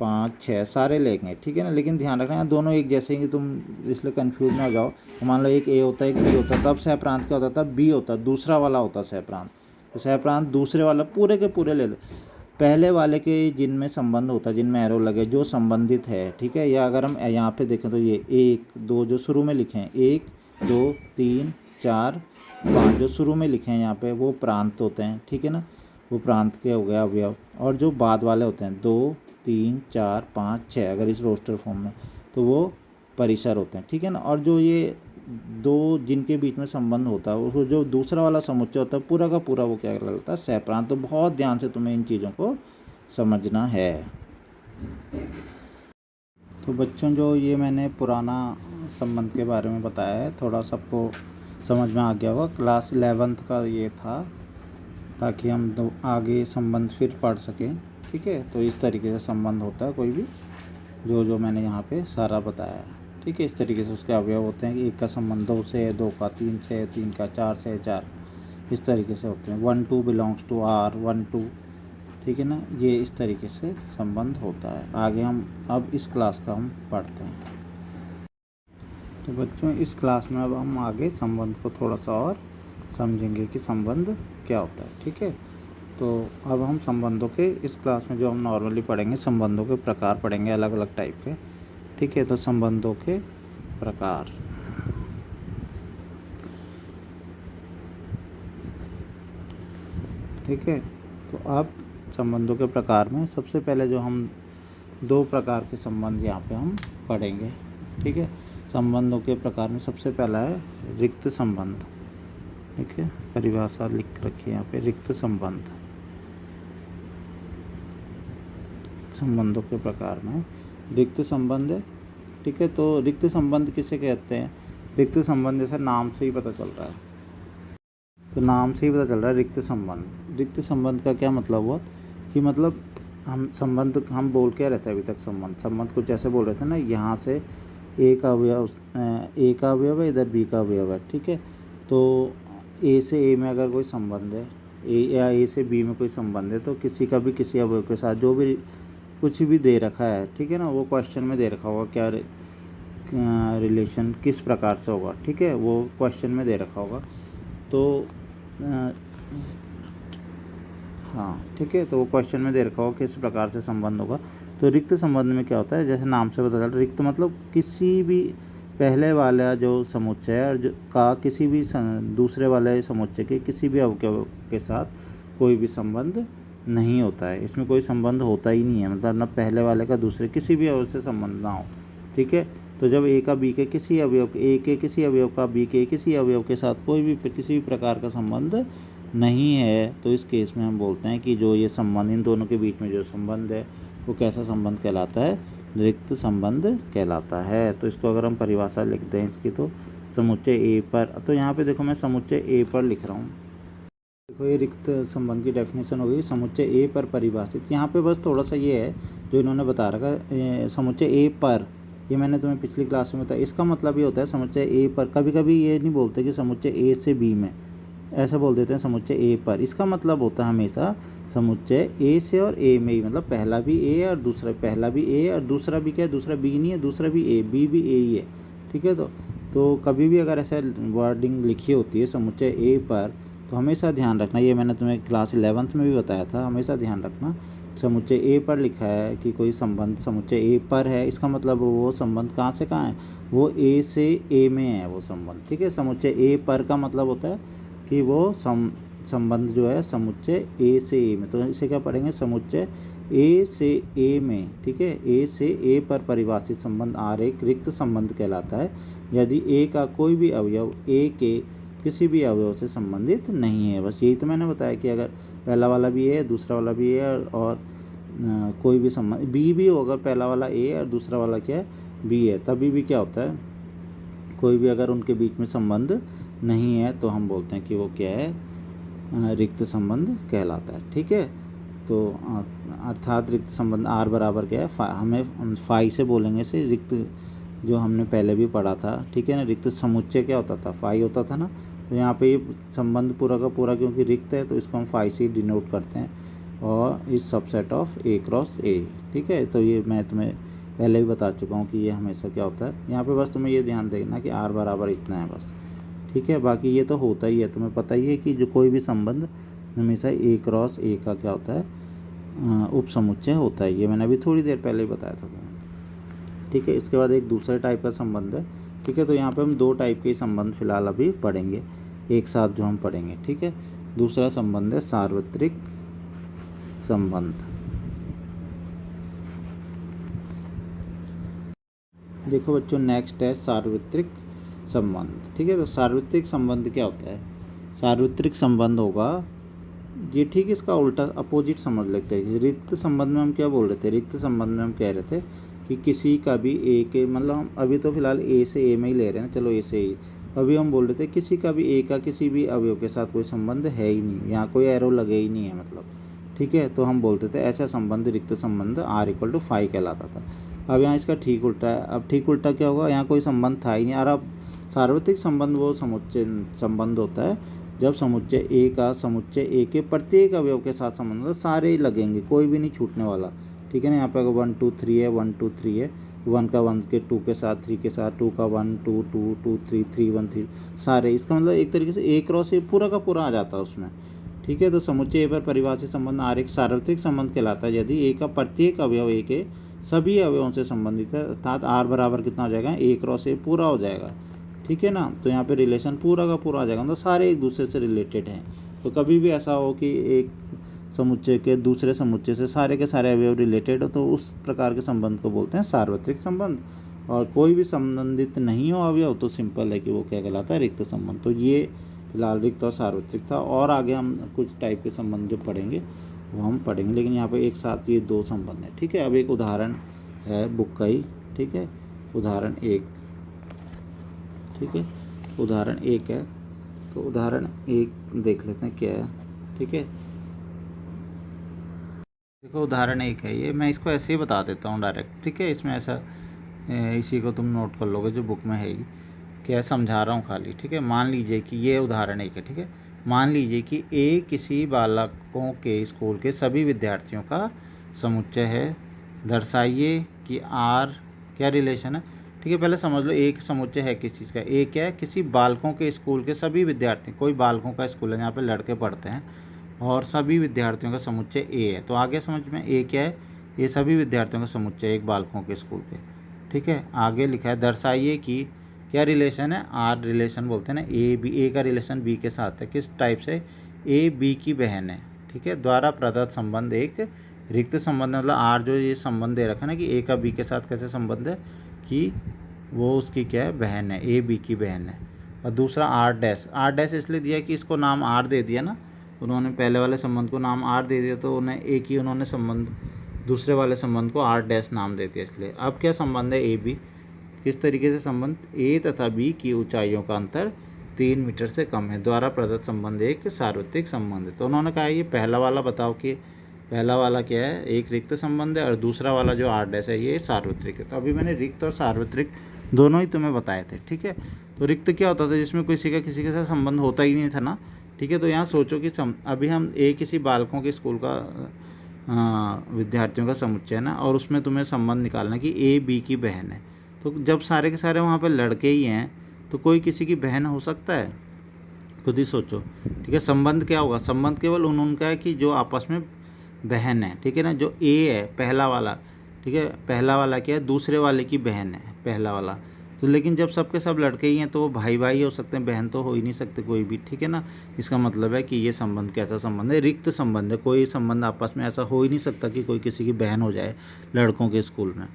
5 6 सारे लेंगे, ठीक है ना। लेकिन ध्यान रखना यहाँ दोनों एक जैसे ही, तुम इसलिए कंफ्यूज ना हो जाओ। तो मान लो एक ए होता है, एक बी होता है, तब सह प्रांत क्या होता था, बी होता, दूसरा वाला होता सह प्रांत। तो सह प्रांत दूसरे वाला पूरे के पूरे ले लो, पहले वाले के जिनमें संबंध होता है, जिनमें एरो लगे, जो संबंधित है, ठीक है। या अगर हम यहाँ पे देखें तो ये 1 2 जो शुरू में लिखे हैं, 1 2 3 4 5 जो शुरू में लिखे हैं यहाँ पे, वो प्रांत होते हैं, ठीक है ना। वो प्रांत के हो गया अवयव। और जो बाद वाले होते हैं 2 3 4 5 6, अगर इस रोस्टर फॉर्म में, तो वो परिसर होते हैं, ठीक है ना। और जो ये दो जिनके बीच में संबंध होता है, वो जो दूसरा वाला समुच्चय होता है पूरा का पूरा, वो क्या कहलाता है, सह प्रांत। तो बहुत ध्यान से तुम्हें इन चीज़ों को समझना है। तो बच्चों, जो ये मैंने पुराना संबंध के बारे में बताया है, थोड़ा सबको समझ में आ गया होगा। क्लास 11th का ये था, ताकि हम आगे संबंध फिर पढ़ सकें, ठीक है। तो इस तरीके से संबंध होता है कोई भी, जो मैंने यहाँ पे सारा बताया है, ठीक है। इस तरीके से उसके अवयव होते हैं कि 1 का संबंध 2 से है, 2 का 3 से है, 3 का 4 से है, 4 इस तरीके से होते हैं। 1 2 बिलोंग्स टू आर 1 2, ठीक है ना। ये इस तरीके से संबंध होता है। आगे हम अब इस क्लास का हम पढ़ते हैं। तो बच्चों, इस क्लास में अब हम आगे संबंध को थोड़ा सा और समझेंगे कि संबंध क्या होता है, ठीक है। तो अब हम संबंधों के इस क्लास में जो हम नॉर्मली पढ़ेंगे, संबंधों के प्रकार पढ़ेंगे, अलग अलग टाइप के, ठीक है। तो संबंधों के प्रकार, ठीक है। तो अब संबंधों के प्रकार में सबसे पहले जो हम 2 प्रकार के संबंध यहाँ पे हम पढ़ेंगे, ठीक है। संबंधों के प्रकार में सबसे पहला है रिक्त संबंध, ठीक है। परिभाषा लिख रखी है यहाँ पे, रिक्त संबंध। संबंधों के प्रकार में रिक्त संबंध है, ठीक है। तो रिक्त संबंध किसे कहते हैं, रिक्त संबंध जैसे नाम से ही पता चल रहा है, तो नाम से ही पता चल रहा है रिक्त संबंध। रिक्त संबंध का क्या मतलब हुआ कि मतलब हम संबंध, हम बोल क्या रहते हैं अभी तक, संबंध कुछ ऐसे बोल रहे थे ना, यहाँ से ए का अवयव है, इधर बी का अवयव है, ठीक है। तो ए से ए में अगर कोई संबंध है, या ए से बी में कोई संबंध है, तो किसी का भी किसी अवयव के साथ जो भी कुछ भी दे रखा है, ठीक है ना, वो क्वेश्चन में दे रखा होगा, क्या रिलेशन किस प्रकार से होगा, ठीक है, वो क्वेश्चन में दे रखा होगा। तो हाँ, ठीक है, तो वो क्वेश्चन में दे रखा होगा किस प्रकार से संबंध होगा। तो रिक्त संबंध में क्या होता है, जैसे नाम से पता चल रहा है, रिक्त मतलब किसी भी पहले वाला जो समुच्चय है और जो का किसी भी दूसरे वाले समुच्चय के किसी भी अवयव के साथ कोई भी संबंध नहीं होता है। इसमें कोई संबंध होता ही नहीं है, मतलब ना पहले वाले का दूसरे किसी भी अवयव से संबंध ना हो, ठीक है। तो जब ए का बी के किसी अवयव, ए के किसी अवयव का बी के किसी अवयव के साथ कोई भी किसी भी प्रकार का संबंध नहीं है, तो इस केस में हम बोलते हैं कि जो ये संबंध, इन दोनों के बीच में जो संबंध है, वो कैसा संबंध कहलाता है, रिक्त संबंध कहलाता है। तो इसको अगर हम परिभाषा लिख दें इसकी, तो समुच्चय ए पर, तो यहाँ पे देखो मैं समुच्चय ए पर लिख रहा हूँ, देखो ये रिक्त संबंध की डेफिनेशन हो गई, समुच्चय ए पर परिभाषित। यहाँ पे बस थोड़ा सा ये है जो इन्होंने बता रखा है, समुच्चय ए पर, ये मैंने तुम्हें पिछली क्लास में बताया। इसका मतलब ये होता है समुच्चय ए पर, कभी कभी ये नहीं बोलते कि समुच्चय ए से बी में, ऐसा बोल देते हैं समुच्चय ए पर। इसका मतलब होता है हमेशा समुच्चय ए से और ए में ही, मतलब पहला भी ए और दूसरा, पहला भी ए और दूसरा भी क्या है, दूसरा बी नहीं है, दूसरा भी ए, बी भी ए ही है, ठीक है। तो कभी भी अगर ऐसा वर्डिंग लिखी होती है समुच्चय ए पर, तो हमेशा ध्यान रखना, ये मैंने तुम्हें क्लास 11th में भी बताया था, हमेशा ध्यान रखना समुच्चय ए पर लिखा है कि कोई संबंध समुच्चय ए पर है, इसका मतलब वो संबंध कहाँ से कहाँ है, वो ए से ए में है वो संबंध। ठीक है, समुच्चय ए पर का मतलब होता है कि वो संबंध जो है समुच्चय ए से ए में। तो इसे क्या पढ़ेंगे, समुच्चय ए से ए में। ठीक है, ए से ए पर परिभाषित संबंध आर एक रिक्त संबंध कहलाता है यदि ए का कोई भी अवयव ए के किसी भी अवयव से संबंधित नहीं है। बस यही तो मैंने बताया कि अगर पहला वाला भी है, दूसरा वाला भी है और कोई भी संबंध बी भी होगा, पहला वाला ए और दूसरा वाला क्या है बी है, तभी भी क्या होता है, कोई भी अगर उनके बीच में संबंध नहीं है तो हम बोलते हैं कि वो क्या है, रिक्त संबंध कहलाता है। ठीक है, तो अर्थात रिक्त संबंध आर बराबर क्या है, हमें फाई से बोलेंगे इसे, रिक्त जो हमने पहले भी पढ़ा था। ठीक है ना, रिक्त समुच्चय क्या होता था, फाई होता था ना। तो यहाँ पे ये संबंध पूरा का पूरा क्योंकि रिक्त है तो इसको हम फाई से डिनोट करते हैं, और इस सबसेट ऑफ ए क्रॉस ए। ठीक है, तो ये मैं तुम्हें पहले भी बता चुका हूँ कि ये हमेशा क्या होता है। यहाँ पे बस तुम्हें ये ध्यान देना कि आर बराबर इतना है बस। ठीक है, बाकी ये तो होता ही है, तुम्हें पता ही है कि जो कोई भी संबंध हमेशा ए क्रॉस ए का क्या होता है, उप समुच्चय होता है। ये मैंने अभी थोड़ी देर पहले ही बताया था तुम्हें। ठीक है, इसके बाद एक दूसरे टाइप का संबंध है। ठीक है, तो यहाँ पे हम दो टाइप के संबंध फिलहाल अभी पढ़ेंगे एक साथ जो हम पढ़ेंगे। ठीक है, दूसरा संबंध है सार्वत्रिक संबंध। देखो बच्चों, नेक्स्ट है सार्वत्रिक संबंध। ठीक है, तो सार्वत्रिक संबंध क्या होता है, सार्वत्रिक संबंध होगा ये, ठीक इसका उल्टा अपोजिट समझ लेते हैं। रिक्त संबंध में हम क्या बोल रहे थे, रिक्त संबंध में हम कह रहे थे कि किसी का भी ए के, मतलब हम अभी तो फिलहाल ए से ए में ही ले रहे हैं, चलो ए से ए, अभी हम बोल रहे थे किसी का भी ए का किसी भी अवयव के साथ कोई संबंध है ही नहीं, यहाँ कोई एरो लगे ही नहीं है मतलब। ठीक है, तो हम बोलते थे ऐसा संबंध रिक्त संबंध आर इक्वल टू फाई कहलाता था। अब यहाँ इसका ठीक उल्टा है। अब ठीक उल्टा क्या होगा, यहाँ कोई संबंध था ही नहीं। और अब सार्वत्रिक संबंध वो समुच्चय संबंध होता है जब समुच्चय ए का समुच्चय ए के प्रत्येक अवयव के साथ संबंध, मतलब सारे ही लगेंगे, कोई भी नहीं छूटने वाला। ठीक है ना, यहाँ पे अगर 1 2 3 है, 1 2 3 है, 1 का 1 के 2 के साथ, 3 के साथ, 2 का 1 2 2 2 3 3 1 3, सारे, इसका मतलब एक तरीके से ए क्रॉस ए पूरा का पूरा आ जाता है उसमें। ठीक है, तो समुच्चय ए पर परिभाषित संबंध आर एक सार्वत्रिक संबंध कहलाता है यदि ए का प्रत्येक अवयव ए के सभी अवयवों से संबंधित है, अर्थात आर बराबर कितना हो जाएगा, ए क्रॉस ए पूरा हो जाएगा। ठीक है ना, तो यहाँ पे रिलेशन पूरा का पूरा आ जाएगा, मतलब सारे एक दूसरे से रिलेटेड हैं। तो कभी भी ऐसा हो कि एक समुच्चय के दूसरे समुच्चय से सारे के सारे अवयव रिलेटेड हो तो उस प्रकार के संबंध को बोलते हैं सार्वत्रिक संबंध। और कोई भी संबंधित नहीं हो अवयव तो सिंपल है कि वो क्या कहलाता है, रिक्त संबंध। तो ये फिलहाल रिक्त और सार्वत्रिक था, और आगे हम कुछ टाइप के संबंध जो पढ़ेंगे वो हम पढ़ेंगे, लेकिन यहाँ पे एक साथ ये दो संबंध है। ठीक है, अब एक उदाहरण है बुक का ही। ठीक है, उदाहरण एक। ठीक है, उदाहरण एक है, तो उदाहरण एक देख लेते हैं क्या है। ठीक है, देखो उदाहरण एक है ये, मैं इसको ऐसे ही बता देता हूँ डायरेक्ट। ठीक है, इसमें ऐसा इसी को तुम नोट कर लोगे जो बुक में है ही, क्या समझा रहा हूँ खाली। ठीक है, मान लीजिए कि ये उदाहरण एक है। ठीक है, मान लीजिए कि ए किसी बालकों के स्कूल के सभी विद्यार्थियों का समुच्चय है। दर्शाइए कि आर क्या रिलेशन है। ठीक है, पहले समझ लो एक समुच्चय है किस चीज़ का, ए क्या है, किसी बालकों के स्कूल के सभी विद्यार्थी, कोई बालकों का स्कूल है, यहाँ पे लड़के पढ़ते हैं, और सभी विद्यार्थियों का समुच्चय ए है। तो आगे समझ में, ए क्या है, ये सभी विद्यार्थियों का समुच्चय एक बालकों के स्कूल के। ठीक है, आगे लिखा है दर्शाइए कि क्या रिलेशन है, आर रिलेशन बोलते हैं ना, ए बी, ए का रिलेशन बी के साथ है, किस टाइप से, ए बी की बहन है। ठीक है, द्वारा प्रदत्त संबंध एक रिक्त संबंध, मतलब आर जो ये संबंध दे रखा है ना कि ए का बी के साथ कैसे संबंध है कि वो उसकी क्या है, बहन है, ए बी की बहन है। और दूसरा आर डैश, आर डैश इसलिए दिया कि इसको नाम आर दे दिया ना, उन्होंने पहले वाले संबंध को नाम आर दे दिया, तो उन्हें एक ही उन्होंने संबंध दूसरे वाले संबंध को आर डैश नाम दे दिया इसलिए। अब क्या संबंध है, ए बी, किस तरीके से संबंध, ए तथा बी की ऊंचाइयों का अंतर 3 मीटर से कम है, द्वारा प्रदत्त संबंध एक सार्वत्रिक संबंध है। तो उन्होंने कहा ये पहला वाला बताओ कि पहला वाला क्या है, एक रिक्त संबंध है, और दूसरा वाला जो आर डैश है ये सार्वत्रिक है। तो अभी मैंने रिक्त और सार्वत्रिक दोनों ही तुम्हें बताए थे। ठीक है, तो रिक्त क्या होता था, जिसमें किसी के साथ संबंध होता ही नहीं था ना। ठीक है, तो यहाँ सोचो कि अभी हम ए किसी बालकों के स्कूल का विद्यार्थियों का समुच्चय है ना, और उसमें तुम्हें संबंध निकालना कि ए बी की बहन है। तो जब सारे के सारे वहाँ पे लड़के ही हैं तो कोई किसी की बहन हो सकता है, खुद ही सोचो। ठीक है, संबंध क्या होगा, संबंध केवल उनका है कि जो आपस में बहन है, ठीक है ना। जो ए है पहला वाला, ठीक है, पहला वाला क्या है, दूसरे वाले की बहन है पहला वाला। तो लेकिन जब सबके सब लड़के ही हैं तो वो भाई भाई हो सकते हैं, बहन तो हो ही नहीं सकते कोई भी, ठीक है ना। इसका मतलब है कि ये संबंध कैसा संबंध है, रिक्त संबंध है। कोई संबंध आपस में ऐसा हो ही नहीं सकता कि कोई किसी की बहन हो जाए लड़कों के स्कूल में,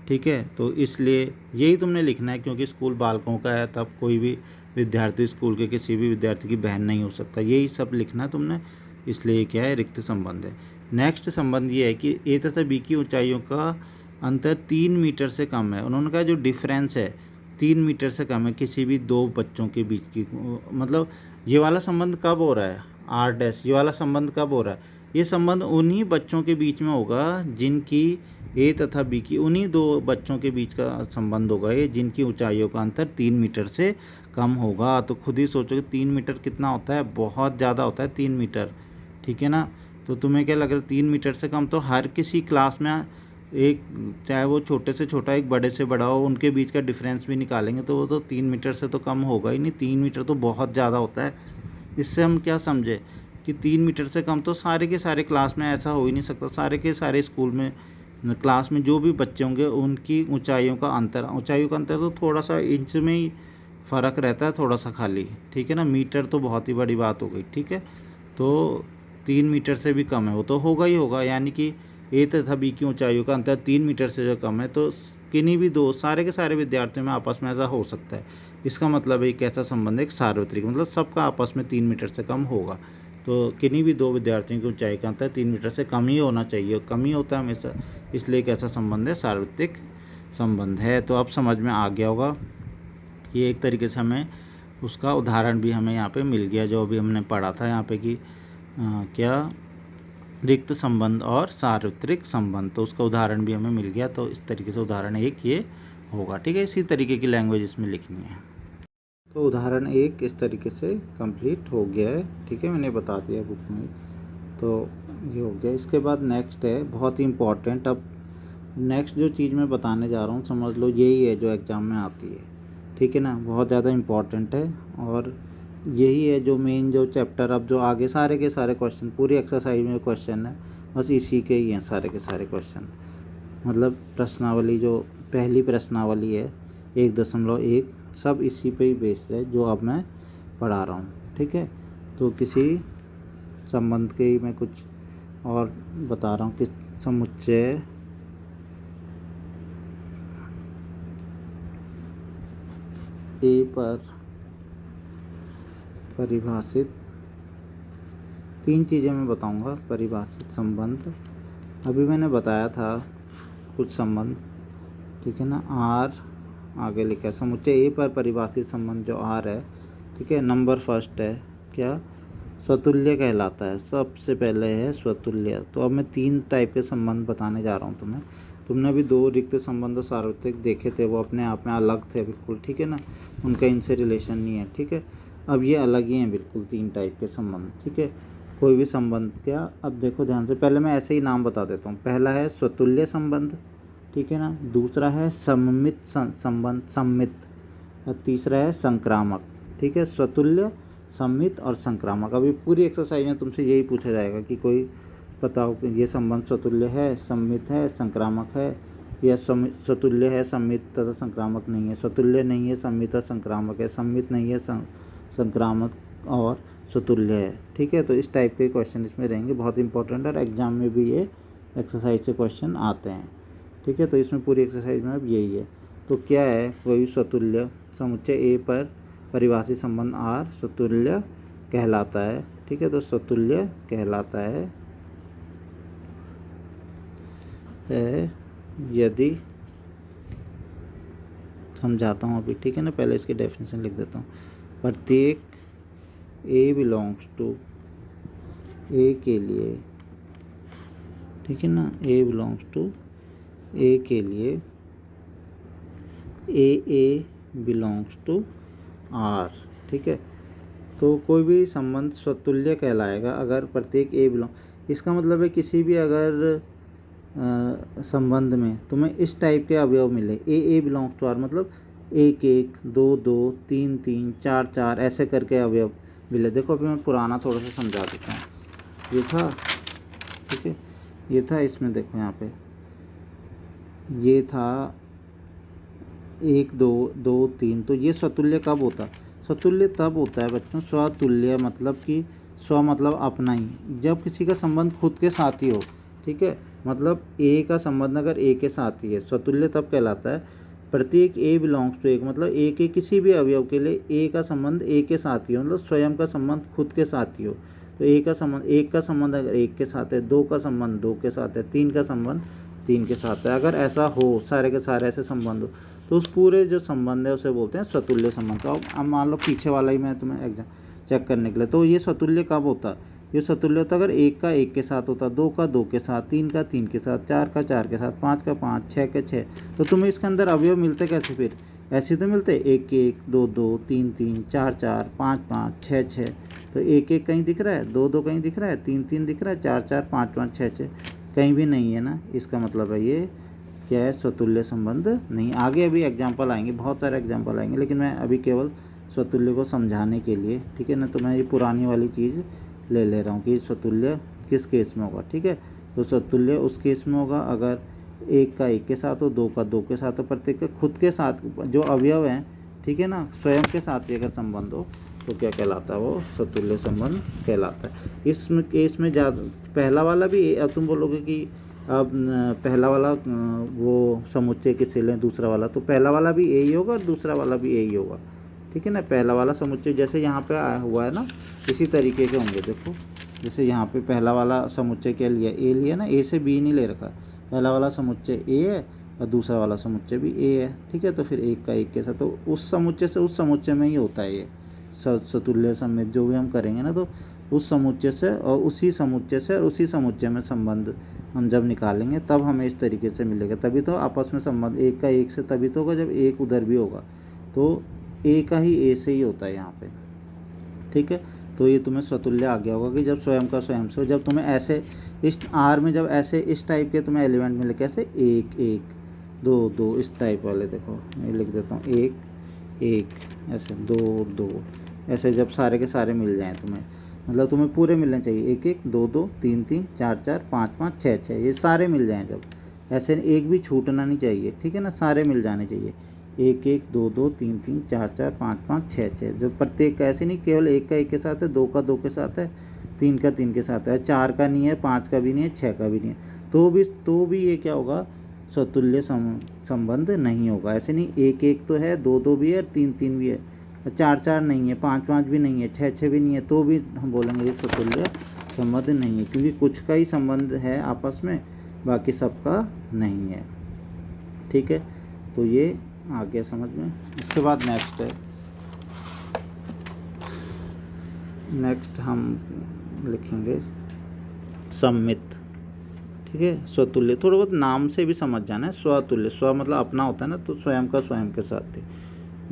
ठीक है। तो इसलिए यही तुमने लिखना है, क्योंकि स्कूल बालकों का है, तब कोई भी विद्यार्थी स्कूल के किसी भी विद्यार्थी की बहन नहीं हो सकता, यही सब लिखना है तुमने। इसलिए क्या है, रिक्त संबंध है। नेक्स्ट संबंध ये है कि ए तथा बी की ऊंचाइयों का अंतर 3 मीटर से कम है। उन्होंने कहा जो डिफरेंस है 3 मीटर से कम है किसी भी दो बच्चों के बीच की, मतलब ये वाला संबंध कब हो रहा है, आर डैश, ये वाला संबंध कब हो रहा है, ये संबंध उन्हीं बच्चों के बीच में होगा जिनकी ए तथा बी की, उन्हीं दो बच्चों के बीच का संबंध होगा ये, जिनकी ऊंचाइयों का अंतर 3 मीटर से कम होगा। तो खुद ही सोचो कि 3 मीटर कितना होता है, बहुत ज़्यादा होता है 3 मीटर, ठीक है ना। तो तुम्हें क्या लग रहा है, 3 मीटर से कम तो हर किसी क्लास में एक, चाहे वो छोटे से छोटा एक बड़े से बड़ा हो, उनके बीच का डिफरेंस भी निकालेंगे तो वो तो 3 मीटर से तो कम होगा ही नहीं। 3 मीटर तो बहुत ज़्यादा होता है। इससे हम क्या समझे कि 3 मीटर से कम तो सारे के सारे क्लास में ऐसा हो ही नहीं सकता। सारे के सारे स्कूल में क्लास में जो भी बच्चे होंगे उनकी ऊंचाइयों का अंतर, ऊंचाइयों का अंतर तो थोड़ा सा इंच में ही फ़र्क रहता है, थोड़ा सा खाली, ठीक है ना। मीटर तो बहुत ही बड़ी बात हो गई, ठीक है। तो 3 मीटर से भी कम है वो तो होगा ही होगा, यानी कि ए तथा बी की ऊंचाइयों का अंतर 3 मीटर से जो कम है, तो किन्हीं भी दो, सारे के सारे विद्यार्थियों में आपस में ऐसा हो सकता है। इसका मतलब है एक ऐसा संबंध है, एक सार्वत्रिक, मतलब सबका आपस में 3 मीटर से कम होगा। तो किन्हीं भी दो विद्यार्थियों की ऊंचाई का अंतर 3 मीटर से कम ही होना चाहिए, कम ही होता है हमेशा, इसलिए एक ऐसा संबंध है, सार्वत्रिक संबंध है। तो अब समझ में आ गया होगा। ये एक तरीके से हमें उसका उदाहरण भी हमें यहाँ पे मिल गया, जो अभी हमने पढ़ा था यहाँ पे कि क्या, रिक्त संबंध और सार्वत्रिक संबंध, तो उसका उदाहरण भी हमें मिल गया। तो इस तरीके से उदाहरण एक ये होगा, ठीक है। इसी तरीके की लैंग्वेज इसमें लिखनी है। तो उदाहरण एक इस तरीके से कंप्लीट हो गया है, ठीक है, मैंने बता दिया बुक में। तो ये हो गया। इसके बाद नेक्स्ट है बहुत ही इम्पॉर्टेंट। अब नेक्स्ट जो चीज़ मैं बताने जा रहा हूँ समझ लो यही है जो एग्ज़ाम में आती है, ठीक है ना, बहुत ज़्यादा इम्पॉर्टेंट है। और यही है जो मेन जो चैप्टर, अब जो आगे सारे के सारे क्वेश्चन, पूरी एक्सरसाइज में क्वेश्चन है बस इसी के ही हैं सारे के सारे क्वेश्चन। मतलब प्रश्नावली जो पहली प्रश्नावली है 1.1 सब इसी पे ही बेस्ड है जो अब मैं पढ़ा रहा हूँ, ठीक है। तो किसी संबंध के ही मैं कुछ और बता रहा हूँ कि समुच्चय ए पर परिभाषित, 3 चीज़ें मैं बताऊंगा। परिभाषित संबंध, अभी मैंने बताया था कुछ संबंध, ठीक है ना। आर आगे लिखा है, समुच्चय ए पर परिभाषित संबंध जो आर है, ठीक है। नंबर फर्स्ट है क्या, स्वतुल्य कहलाता है। सबसे पहले है स्वतुल्य। तो अब मैं 3 टाइप के संबंध बताने जा रहा हूँ तुम्हें। तुमने अभी 2 रिक्त संबंध और सार्वत्रिक देखे थे, वो अपने आप में अलग थे बिल्कुल, ठीक है ना, उनका इनसे रिलेशन नहीं है, ठीक है। अब ये अलग ही हैं बिल्कुल 3 टाइप के संबंध, ठीक है। कोई भी संबंध क्या, अब देखो ध्यान से, पहले मैं ऐसे ही नाम बता देता हूँ। पहला है स्वतुल्य संबंध, ठीक है ना। दूसरा है सममित संबंध, सम्मित। और तीसरा है संक्रामक, ठीक है। स्वतुल्य, सम्मित और संक्रामक। अभी पूरी एक्सरसाइज में तुमसे यही पूछा जाएगा कि कोई बताओ कि ये संबंध स्वतुल्य है, सम्मित है, संक्रामक है, या स्वतुल्य है, सम्मित तथा संक्रामक नहीं है, स्वतुल्य नहीं है, सम्मित और संक्रामक है, सम्मित नहीं है, संक्रामक और स्वतुल्य है, ठीक है। तो इस टाइप के क्वेश्चन इसमें रहेंगे, बहुत इंपॉर्टेंट, और एग्जाम में भी ये एक्सरसाइज से क्वेश्चन आते हैं, ठीक है। तो इसमें पूरी एक्सरसाइज में अब यही है। तो क्या है, कोई स्वतुल्य समुच्चय ए पर परिभाषित संबंध आर स्वतुल्य कहलाता है, ठीक है। तो स्वतुल्य कहलाता है यदि, समझाता हूँ अभी, ठीक है ना, पहले इसकी डेफिनेशन लिख देता हूँ। प्रत्येक ए बिलोंग्स टू, ए के लिए, ठीक है ना, ए बिलोंग्स टू ए के लिए, ए बिलोंग्स टू आर, ठीक है। तो कोई भी संबंध स्वतुल्य कहलाएगा अगर प्रत्येक ए बिलोंग, इसका मतलब है किसी भी अगर संबंध में तुम्हें इस टाइप के अवयव मिले, ए बिलोंग्स टू आर, मतलब 1 2 2 3 3 4 4 ऐसे करके अवयव मिले। देखो अभी मैं पुराना थोड़ा सा समझा देता हूँ। ये था, ठीक है, ये था, इसमें देखो यहाँ पे ये था 1 2 2 3, तो ये स्वतुल्य कब होता? स्वतुल्य तब होता है बच्चों, स्वतुल्य मतलब कि स्व मतलब अपना ही, जब किसी का संबंध खुद के साथ ही हो। ठीक है, मतलब ए का संबंध अगर ए के साथ ही है, स्वतुल्य तब कहलाता है। प्रत्येक ए बिलोंग्स टू एक, मतलब ए के किसी भी अवयव के लिए ए का संबंध ए के साथ ही हो, मतलब स्वयं का संबंध खुद के साथ ही हो। तो ए का संबंध, एक का संबंध अगर एक के साथ है, दो का संबंध दो के साथ है, तीन का संबंध तीन के साथ है, अगर ऐसा हो, सारे के सारे ऐसे संबंध हो, तो उस पूरे जो संबंध है उसे बोलते हैं स्वतुल्य संबंध। तो अब मान लो पीछे वाला ही मैं तुम्हें एग्जाम चेक करने के लिए, तो ये स्वतुल्य कब होता? ये स्वतुल्य होता अगर एक का एक के साथ होता, दो का दो के साथ, तीन का तीन के साथ, चार का चार के साथ, पाँच का पाँच, छः के छः। तो तुम्हें इसके अंदर अवयव मिलते कैसे फिर? ऐसे तो मिलते एक एक, दो दो, तीन तीन, चार चार, पाँच पाँच, छः छः। तो एक एक कहीं दिख रहा है, दो दो कहीं दिख रहा है, तीन तीन दिख रहा है, चार चार, पाँच पाँच, छः छः कहीं भी नहीं है ना। इसका मतलब है ये क्या है? स्वतुल्य संबंध नहीं। आगे अभी एग्जाम्पल आएंगे, बहुत सारे एग्जाम्पल आएंगे, लेकिन मैं अभी केवल स्वतुल्य को समझाने के लिए, ठीक है ना, तो मैं ये पुरानी वाली चीज़ ले रहा हूँ कि स्वतुल्य किस केस में होगा। ठीक है, तो स्वतुल्य उस केस में होगा अगर एक का एक के साथ हो, दो का दो के साथ हो, प्रत्येक का खुद के साथ जो अवयव हैं, ठीक है ना, स्वयं के साथ ही अगर संबंध हो तो क्या कहलाता है? वो स्वतुल्य संबंध कहलाता है। इसमें केस में ज़्यादा पहला वाला भी, अब तुम बोलोगे कि अब पहला वाला वो समुच्चय किससे लें, दूसरा वाला, तो पहला वाला भी ए ही होगा और दूसरा वाला भी ए ही होगा। ठीक है ना, पहला वाला समुच्चय जैसे यहाँ पे आया हुआ है ना, इसी तरीके के होंगे। देखो जैसे यहाँ पे पहला वाला समुच्चय क्या लिया? ए लिया ना, ए से बी नहीं ले रखा। पहला वाला समुच्चय ए है और दूसरा वाला समुच्चय भी ए है। ठीक है, तो फिर एक का एक के साथ, तो उस समुच्चय से उस समुच्चय में ही होता है ये स्वतुल्य समेत। जो भी हम करेंगे ना, तो उस समुच्चय से और उसी समुच्चय से और उसी समुच्चय में संबंध हम जब निकालेंगे तब हमें इस तरीके से मिलेगा। तभी तो आपस में संबंध एक का एक से तभी तो होगा जब एक उधर भी होगा। तो ए का ही ए से ही होता है यहाँ पे। ठीक है, तो ये तुम्हें स्वतुल्य आ गया होगा कि जब स्वयं का स्वयं से, जब तुम्हें ऐसे इस आर में जब ऐसे इस टाइप के तुम्हें एलिमेंट मिले, कैसे एक एक, दो दो, इस टाइप वाले, देखो मैं लिख देता हूँ, एक एक, ऐसे दो दो, ऐसे जब सारे के सारे मिल जाएं तुम्हें, मतलब तुम्हें पूरे मिलने चाहिए, एक एक, दो दो, तीन तीन, चार चार, पाँच पाँच, छः छः, ये सारे मिल जाएं जब, ऐसे एक भी छूटना नहीं चाहिए। ठीक है ना, सारे मिल जाने चाहिए, एक एक, दो दो, तीन तीन, चार चार, पाँच पाँच, छः छः, जो प्रत्येक का ऐसे नहीं केवल एक का एक के साथ है, दो का दो के साथ है, तीन का तीन के साथ है, चार का नहीं है, पाँच का भी नहीं है, छः का भी नहीं है, तो भी ये क्या होगा? स्वतुल्य संबंध नहीं होगा। ऐसे नहीं एक एक तो है, दो दो भी है, तीन तीन भी है, चार चार नहीं है, पाँच पाँच भी नहीं है, छः छः भी नहीं है, तो भी हम बोलेंगे ये स्वतुल्य संबंध नहीं है, क्योंकि कुछ का ही संबंध है आपस में, बाकी सबका नहीं है। ठीक है, तो ये आ गया समझ में। इसके बाद नेक्स्ट है, नेक्स्ट हम लिखेंगे सम्मित। ठीक है, स्वतुल्य थोड़ा बहुत नाम से भी समझ जाना है। स्वतुल्य, स्व मतलब अपना होता है ना, तो स्वयं का स्वयं के साथ ही।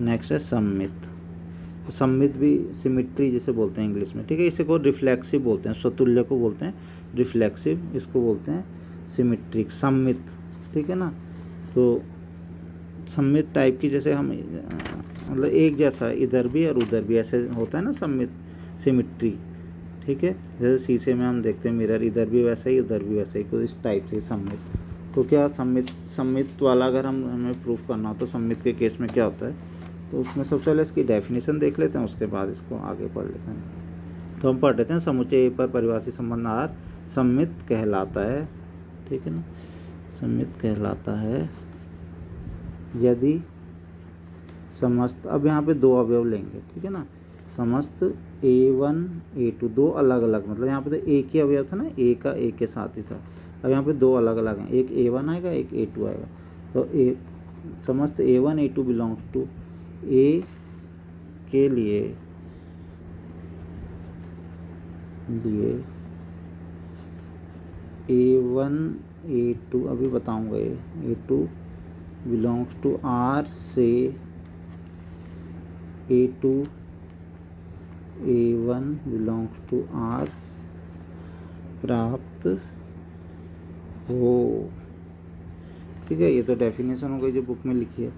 नेक्स्ट है सम्मित। सम्मित भी सिमिट्री जिसे बोलते हैं इंग्लिश में। ठीक है, इसे को रिफ्लेक्सिव बोलते हैं, स्वतुल्य को बोलते हैं रिफ्लेक्सिव, इसको बोलते हैं सिमिट्रिक, सम्मित। ठीक है ना, तो सम्मित टाइप की, जैसे हम मतलब एक जैसा इधर भी और उधर भी ऐसे होता है ना सम्मित, सिमिट्री। ठीक है, जैसे शीशे में हम देखते हैं मिरर, इधर भी वैसा ही उधर भी वैसा ही, तो इस टाइप से सम्मित। तो क्या सम्मित वाला अगर हमें प्रूफ करना हो तो सम्मित के केस में क्या होता है, तो उसमें सबसे पहले इसकी डेफिनेशन देख लेते हैं, उसके बाद इसको आगे पढ़ लेते हैं। तो हम पढ़ लेते हैं, समुच्चय ए पर परिभाषित संबंध आर सम्मित कहलाता है। ठीक है ना, सम्मित कहलाता है यदि समस्त, अब यहाँ पे दो अवयव लेंगे। ठीक है ना, समस्त A1 A2 दो अलग अलग, मतलब यहाँ पे तो एक ही अवयव था ना, ए का एक के साथ ही था। अब यहाँ पे दो अलग अलग हैं, एक A1 आएगा, एक A2 आएगा। तो समस्त A1 A2 बिलोंग्स टू ए के लिए A1 A2 अभी बताऊंगा, ये A2 बिलोंग्स टू R से A2 A1 belongs to R प्राप्त हो। ठीक है, ये तो डेफिनेशन हो गई जो बुक में लिखी है।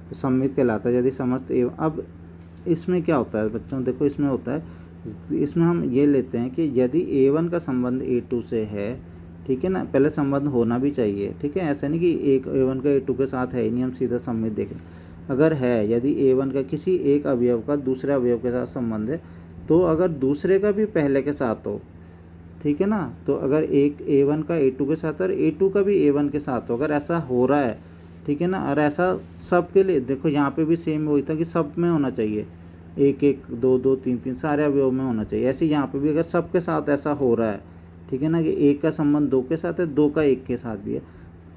तो सम्मित कहलाता है यदि समस्त एवं, अब इसमें क्या होता है बच्चों, देखो इसमें होता है, इसमें हम ये लेते हैं कि यदि A1 का संबंध A2 से है, ठीक है ना, पहले संबंध होना भी चाहिए, ठीक है। ऐसा नहीं कि एक A1 का A2 के साथ है ही नहीं, हम सीधा सम्मित देखें। अगर है, यदि A1 का किसी एक अवयव का दूसरे अवयव के साथ संबंध है, तो अगर दूसरे का भी पहले के साथ हो, ठीक है ना, तो अगर एक A1 का A2 के साथ और A2 का भी A1 के साथ हो, अगर ऐसा हो रहा है, ठीक है ना, और ऐसा सब के लिए, देखो यहाँ पे भी सेम वही था कि सब में होना चाहिए, एक एक दो दो तीन तीन सारे अवयव में होना चाहिए। ऐसे यहाँ पे भी अगर सबके साथ ऐसा हो रहा है, ठीक है ना, कि एक का संबंध दो के साथ है, दो का एक के साथ भी है,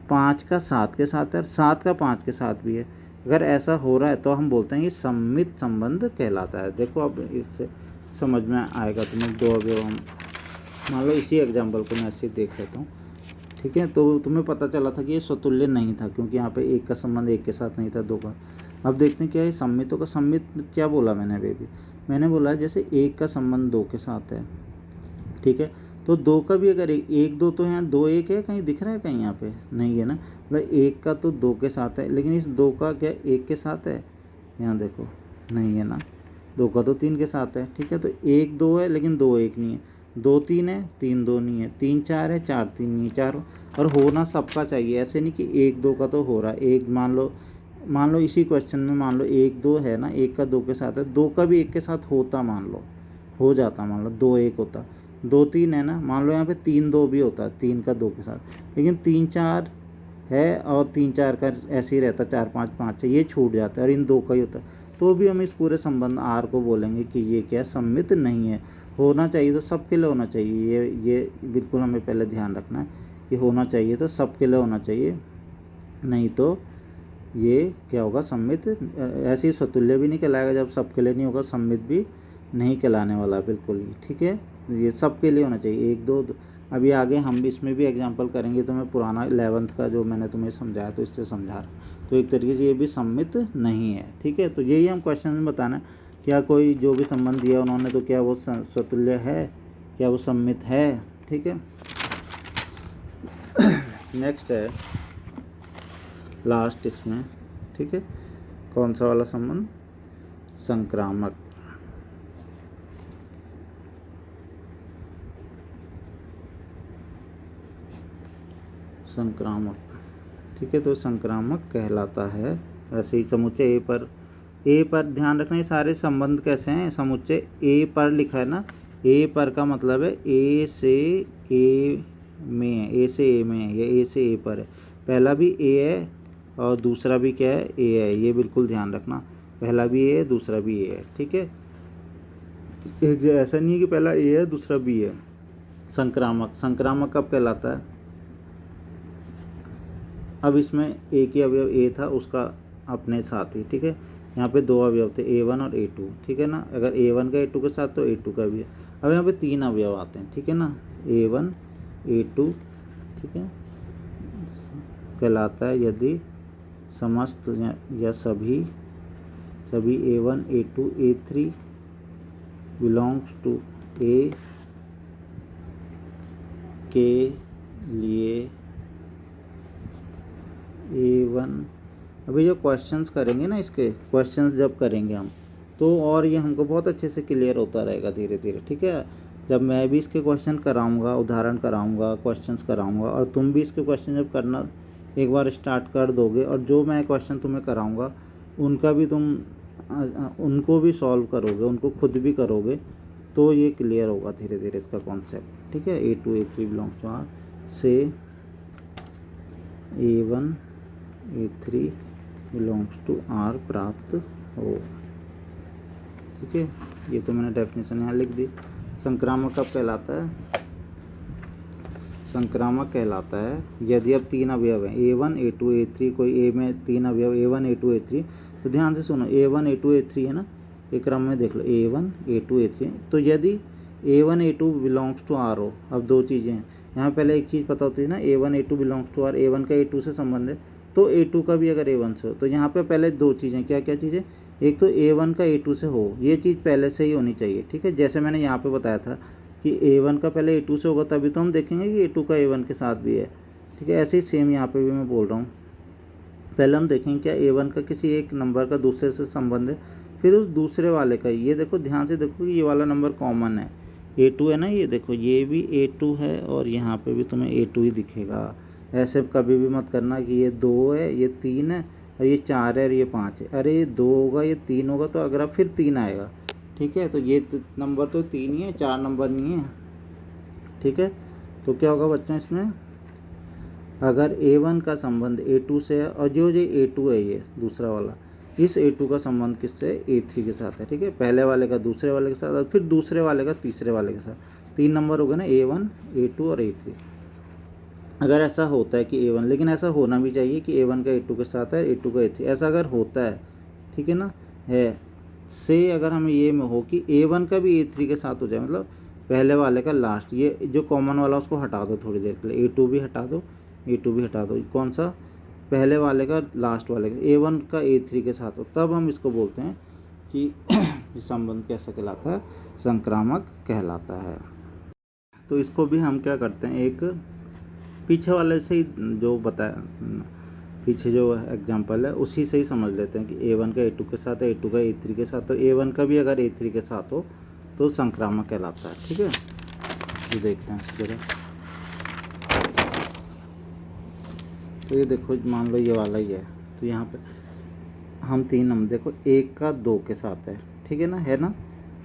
5 का 7 के साथ है, और 7 का 5 के साथ भी है, अगर ऐसा हो रहा है तो हम बोलते हैं ये सम्मित संबंध कहलाता है। देखो अब इससे समझ में आएगा तुम्हें। दो अवयव, हम मान लो इसी एग्जाम्पल को मैं ऐसे देख लेता हूँ, ठीक है। तो तुम्हें पता चला था कि ये स्वतुल्य नहीं था, क्योंकि यहाँ पे एक का संबंध एक के साथ नहीं था, दो का। अब देखते हैं क्या है सम्मितों का। सम्मित क्या बोला मैंने बेबी? मैंने बोला जैसे एक का संबंध दो के साथ है, ठीक है, तो दो का भी अगर एक दो, तो यहाँ दो एक है, कहीं दिख रहा है? कहीं यहाँ पे नहीं है ना, मतलब एक का तो दो के साथ है, लेकिन इस दो का क्या एक के साथ है? यहाँ देखो नहीं है ना। दो का तो तीन के साथ है, ठीक है, तो एक दो है लेकिन दो एक नहीं है, दो तीन है तीन दो नहीं है, तीन चार है चार तीन नहीं है, चार। और होना सबका चाहिए, ऐसे नहीं कि एक दो का तो हो रहा है। एक मान लो इसी क्वेश्चन में मान लो एक दो है ना, एक का दो के साथ है, दो का भी एक के साथ होता, मान लो हो जाता, मान लो दो एक होता। दो तीन है ना, मान लो यहाँ पे तीन दो भी होता, तीन का दो के साथ, लेकिन तीन चार है और तीन चार का ऐसे ही रहता, चार पाँच पाँच है, ये छूट जाता है और इन दो का ही होता है। तो भी हम इस पूरे संबंध आर को बोलेंगे कि ये क्या सम्मित नहीं है। होना चाहिए तो सबके लिए होना चाहिए, ये बिल्कुल हमें पहले ध्यान रखना है कि होना चाहिए तो सबके लिए होना चाहिए, नहीं तो ये क्या होगा, सम्मित ऐसे ही स्वतुल्य भी नहीं कहलाएगा। जब सबके लिए नहीं होगा, सम्मित भी नहीं कहलाने वाला बिल्कुल ही, ठीक है। ये सबके लिए होना चाहिए, एक दो, अभी आगे हम भी इसमें भी एग्जांपल करेंगे, तो मैं पुराना 11th का जो मैंने तुम्हें समझाया तो इससे समझा रहा। तो एक तरीके से ये भी सम्मित नहीं है, ठीक है। तो यही हम क्वेश्चन में बताना, क्या कोई जो भी संबंध दिया उन्होंने, तो क्या वो स्वतुल्य है, क्या वो सम्मित है, ठीक है। नेक्स्ट है लास्ट इसमें, ठीक है, कौन सा वाला संबंध? संक्रामक। संक्रामक, ठीक है, तो संक्रामक कहलाता है। ऐसे ही समुच्चय ए पर ध्यान रखना, ये सारे संबंध कैसे हैं? समुच्चय ए पर लिखा है ना, ए पर का मतलब है ए से ए में है, ए से ए में है, या ए से ए पर है। पहला भी ए है और दूसरा भी क्या है? ए है, ये बिल्कुल ध्यान रखना, पहला भी ए है दूसरा भी ए है, ठीक है। ऐसा नहीं है कि पहला ए है दूसरा बी है। संक्रामक कब कहलाता है? अब इसमें एक ही अवयव ए था, उसका अपने साथ ही, ठीक है। यहाँ पे दो अवयव थे, A1 और A2, ठीक है ना। अगर A1 का A2 के साथ तो A2 का भी है। अब यहाँ पे तीन अवयव आते हैं, ठीक है ना, A1 A2, ठीक है, कहलाता है यदि समस्त या सभी A1 A2 A3 belongs to A के लिए A1। अभी जो क्वेश्चंस करेंगे ना, इसके क्वेश्चंस जब करेंगे हम, तो और ये हमको बहुत अच्छे से क्लियर होता रहेगा धीरे धीरे, ठीक है। जब मैं भी इसके क्वेश्चन कराऊंगा, उदाहरण कराऊंगा, क्वेश्चंस कराऊंगा, और तुम भी इसके क्वेश्चन जब करना एक बार स्टार्ट कर दोगे, और जो मैं क्वेश्चन तुम्हें कराऊंगा उनका भी तुम उनको भी सॉल्व करोगे, उनको खुद भी करोगे, तो ये क्लियर होगा धीरे धीरे इसका कॉन्सेप्ट, ठीक है। A2 A3 belongs to are से A1 A3 belongs to are प्राप्त हो, ठीक है। ये तो मैंने डेफिनेशन यहाँ लिख दी। संक्रामक कब कहलाता है? संक्रामक कहलाता है यदि अब तीन अवयव हैं, A1 A2 A3, कोई ए में तीन अवयव A1 A2 A3, तो ध्यान से सुनो, A1 A2 A3 है ना, एक क्रम में देख लो, A1 A2 A3, तो यदि A1 A2 belongs to are हो, अब दो चीज़ें हैं यहाँ, पहले एक चीज़ पता होती है ना, A1 A2 belongs to are, A1 का A2 से संबंध है, तो A2 का भी अगर A1 से हो, तो यहाँ पे पहले दो चीज़ें, क्या क्या चीज़ें? एक तो A1 का A2 से हो, ये चीज़ पहले से ही होनी चाहिए, ठीक है। जैसे मैंने यहाँ पे बताया था कि A1 का पहले A2 से होगा, तभी तो हम देखेंगे कि A2 का A1 के साथ भी है, ठीक है। ऐसे ही सेम यहाँ पे भी मैं बोल रहा हूँ, पहले हम देखेंगे क्या A1 का किसी एक नंबर का दूसरे से संबंध है, फिर उस दूसरे वाले का, ये देखो ध्यान से देखो कि ये वाला नंबर कॉमन है, A2 है ना, ये देखो ये भी A2 है और यहाँ पे भी तुम्हें A2 ही दिखेगा। ऐसे कभी भी मत करना कि ये 2 है, ये 3 है और ये 4 है और ये 5 है। अरे ये 2 होगा, ये 3 होगा, तो अगर अब फिर 3 आएगा। ठीक है, तो ये नंबर तो 3 ही है, 4 नंबर नहीं है। ठीक है, तो क्या होगा बच्चों इसमें, अगर A1 का संबंध A2 से है और जो A2 है ये दूसरा वाला, इस A2 का संबंध किससे, A3 के साथ है। ठीक है, पहले वाले का दूसरे वाले के साथ और फिर दूसरे वाले का तीसरे वाले के साथ। 3 नंबर हो गए ना, A1, A2 और A3। अगर ऐसा होता है कि A1, लेकिन ऐसा होना भी चाहिए कि A1 का A2 के साथ है, A2 का A3, ऐसा अगर होता है, ठीक है ना, है से अगर हमें ये में हो कि A1 का भी A3 के साथ हो जाए, मतलब पहले वाले का लास्ट, ये जो कॉमन वाला उसको हटा दो थोड़ी देर के लिए, A2 भी हटा दो, A2 भी हटा दो, कौन सा, पहले वाले का लास्ट वाले का, A1 का A3 के साथ हो, तब हम इसको बोलते हैं कि ये संबंध कैसा कहलाता है, संक्रामक कहलाता है। तो इसको भी हम क्या करते हैं, एक पीछे वाले से ही जो बताया, पीछे जो एग्जांपल है उसी से ही समझ लेते हैं कि A1 का A2 के साथ है, A2 का A3 के साथ, तो A1 का भी अगर A3 के साथ हो तो संक्रामक कहलाता है। ठीक है, ये देखते हैं इस जगह। तो ये देखो, मान लो ये वाला ही है, तो यहाँ पे हम 3 नंबर देखो, 1 का 2 के साथ है, ठीक है ना,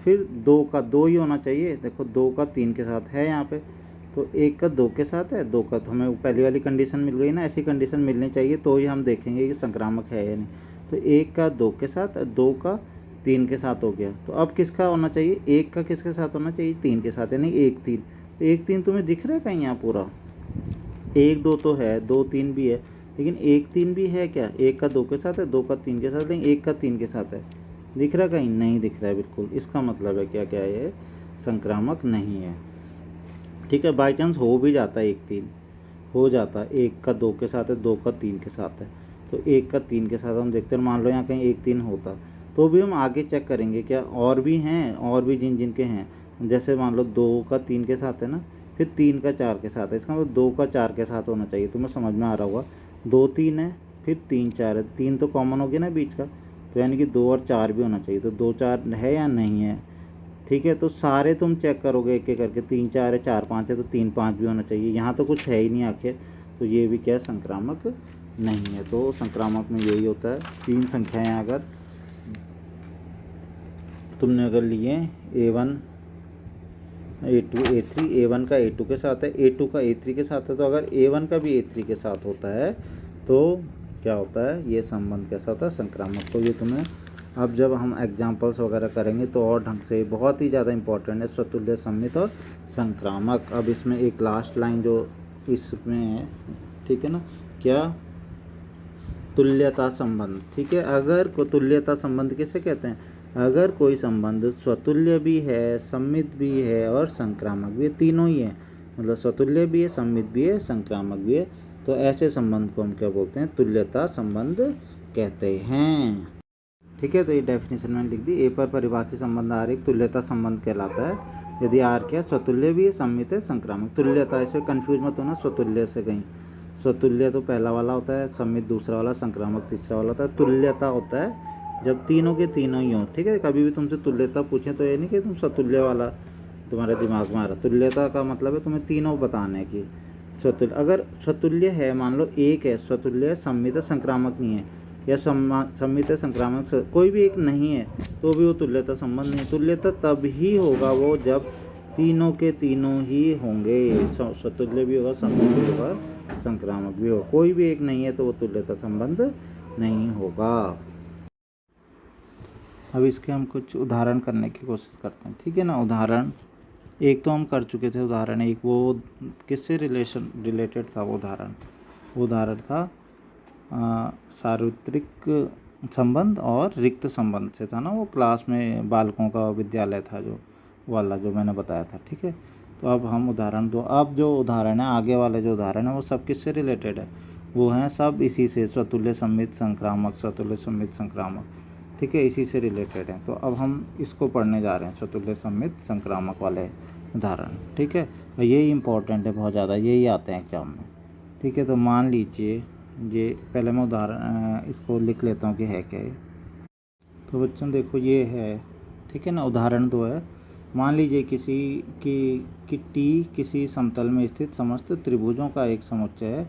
फिर 2 का 2 ही होना चाहिए, देखो 2 का 3 के साथ है यहाँ पे, तो 1 का 2 के साथ है, 2 का, तो हमें पहली वाली कंडीशन मिल गई ना, ऐसी कंडीशन मिलनी चाहिए तो ही हम देखेंगे कि संक्रामक है या नहीं। तो 1 का 2 के साथ, 2 का 3 के साथ हो गया, तो अब किसका होना चाहिए, 1 का किसके साथ होना चाहिए, 3 के साथ, यानी 1 3। 1 3 तुम्हें दिख रहा है कहीं यहाँ पूरा, 1 2 तो है, 2 3 भी है, लेकिन 1 3 भी है क्या, 1 का 2 के साथ है, 2 का 3 के साथ, लेकिन 1 का 3 के साथ है, दिख रहा कहीं, नहीं दिख रहा है बिल्कुल। इसका मतलब है क्या, क्या ये संक्रामक नहीं है। ठीक है, बाई चांस हो भी जाता है, 1 3 हो जाता है, 1 का 2 के साथ है, 2 का 3 के साथ है, तो 1 का 3 के साथ हम देखते हैं, मान लो यहाँ कहीं 1 3 होता तो भी हम आगे चेक करेंगे क्या और भी हैं, और भी जिनके हैं, जैसे मान लो 2 का 3 के साथ है ना, फिर 3 का 4 के साथ है, इसका मतलब 2 का 4 के साथ होना चाहिए, तुम्हें समझ में आ रहा होगा। 2 3 है, फिर 3 4 है, 3 तो कॉमन हो गया ना बीच का, तो यानी कि 2 और 4 भी होना चाहिए, तो 2 4 है या नहीं है। ठीक है, तो सारे तुम चेक करोगे एक एक करके, 3 4 है, 4 5 है, तो 3 5 भी होना चाहिए, यहाँ तो कुछ है ही नहीं आखिर, तो ये भी क्या संक्रामक नहीं है। तो संक्रामक में यही होता है, 3 संख्याएं अगर तुमने अगर लिए A1 A2 A3, A1 का A2 के साथ है, A2 का A3 के साथ है, तो अगर A1 का भी A3 के साथ होता है तो क्या होता है, ये संबंध कैसा होता है, संक्रामक। तो ये तुम्हें अब जब हम एग्जाम्पल्स वगैरह करेंगे तो और ढंग से, बहुत ही ज़्यादा इंपॉर्टेंट है स्वतुल्य, सम्मित और संक्रामक। अब इसमें एक लास्ट लाइन जो इसमें है, ठीक है ना, क्या, तुल्यता संबंध। ठीक है, अगर को तुल्यता संबंध किसे कहते हैं, अगर कोई संबंध स्वतुल्य भी है, सम्मित भी है और संक्रामक भी है, तीनों ही है, मतलब स्वतुल्य भी है, सम्मित भी है, संक्रामक भी है, तो ऐसे संबंध को हम क्या बोलते हैं, तुल्यता संबंध कहते हैं। ठीक है, तो ये डेफिनेशन मैंने लिख दी, ए पर परिभाषित संबंध आर एक तुल्यता संबंध कहलाता है यदि आर क्या, स्वतुल्य भी है, सम्मित है, संक्रामक। तुल्यता, इसमें कंफ्यूज मत होना स्वतुल्य से कहीं, स्वतुल्य तो पहला वाला होता है, सम्मित दूसरा वाला, संक्रामक तीसरा वाला होता है। तुल्यता होता है जब तीनों के तीनों ही हों। ठीक है, कभी भी तुमसे तुल्यता पूछें तो ये नहीं कि तुम स्वतुल्य वाला तुम्हारे दिमाग में आ रहा, तुल्यता का मतलब है तुम्हें तीनों बताने की। स्वतुल्य, अगर स्वतुल्य है, मान लो एक है स्वतुल्य है, सम्मित है, संक्रामक नहीं है, या सम्मित है, संक्रामक कोई भी एक नहीं है, तो भी वो तुल्यता संबंध नहीं। तुल्यता तब ही होगा वो जब तीनों के तीनों ही होंगे, स्वतुल्य भी होगा, सम्मित भी होगा, संक्रामक भी होगा, कोई भी एक नहीं है तो वो तुल्यता संबंध नहीं होगा। अब इसके हम कुछ उदाहरण करने की कोशिश करते हैं। ठीक है ना, उदाहरण एक तो हम कर चुके थे, उदाहरण एक, वो किससे रिलेटेड था वो उदाहरण था सार्वत्रिक संबंध और रिक्त संबंध से था ना, वो क्लास में बालकों का विद्यालय था जो वाला, जो मैंने बताया था। ठीक है, तो अब हम उदाहरण दो, अब जो उदाहरण है आगे वाले जो उदाहरण है वो सब किससे रिलेटेड है, वो हैं सब इसी से, स्वतुल्य सम्मित संक्रामक, स्वतुल्य सम्मित संक्रामक। ठीक है, इसी से रिलेटेड हैं, तो अब हम इसको पढ़ने जा रहे हैं, स्वतुल्य सम्मित संक्रामक वाले उदाहरण। ठीक है, और यही इंपॉर्टेंट है बहुत ज़्यादा, यही आते हैं एग्जाम में। ठीक है, तो मान लीजिए ये, पहले मैं उदाहरण इसको लिख लेता हूँ कि है क्या ये। तो बच्चों देखो ये है, ठीक है ना, उदाहरण 2 है, मान लीजिए कि टी किसी समतल में स्थित समस्त त्रिभुजों का एक समुच्चय है।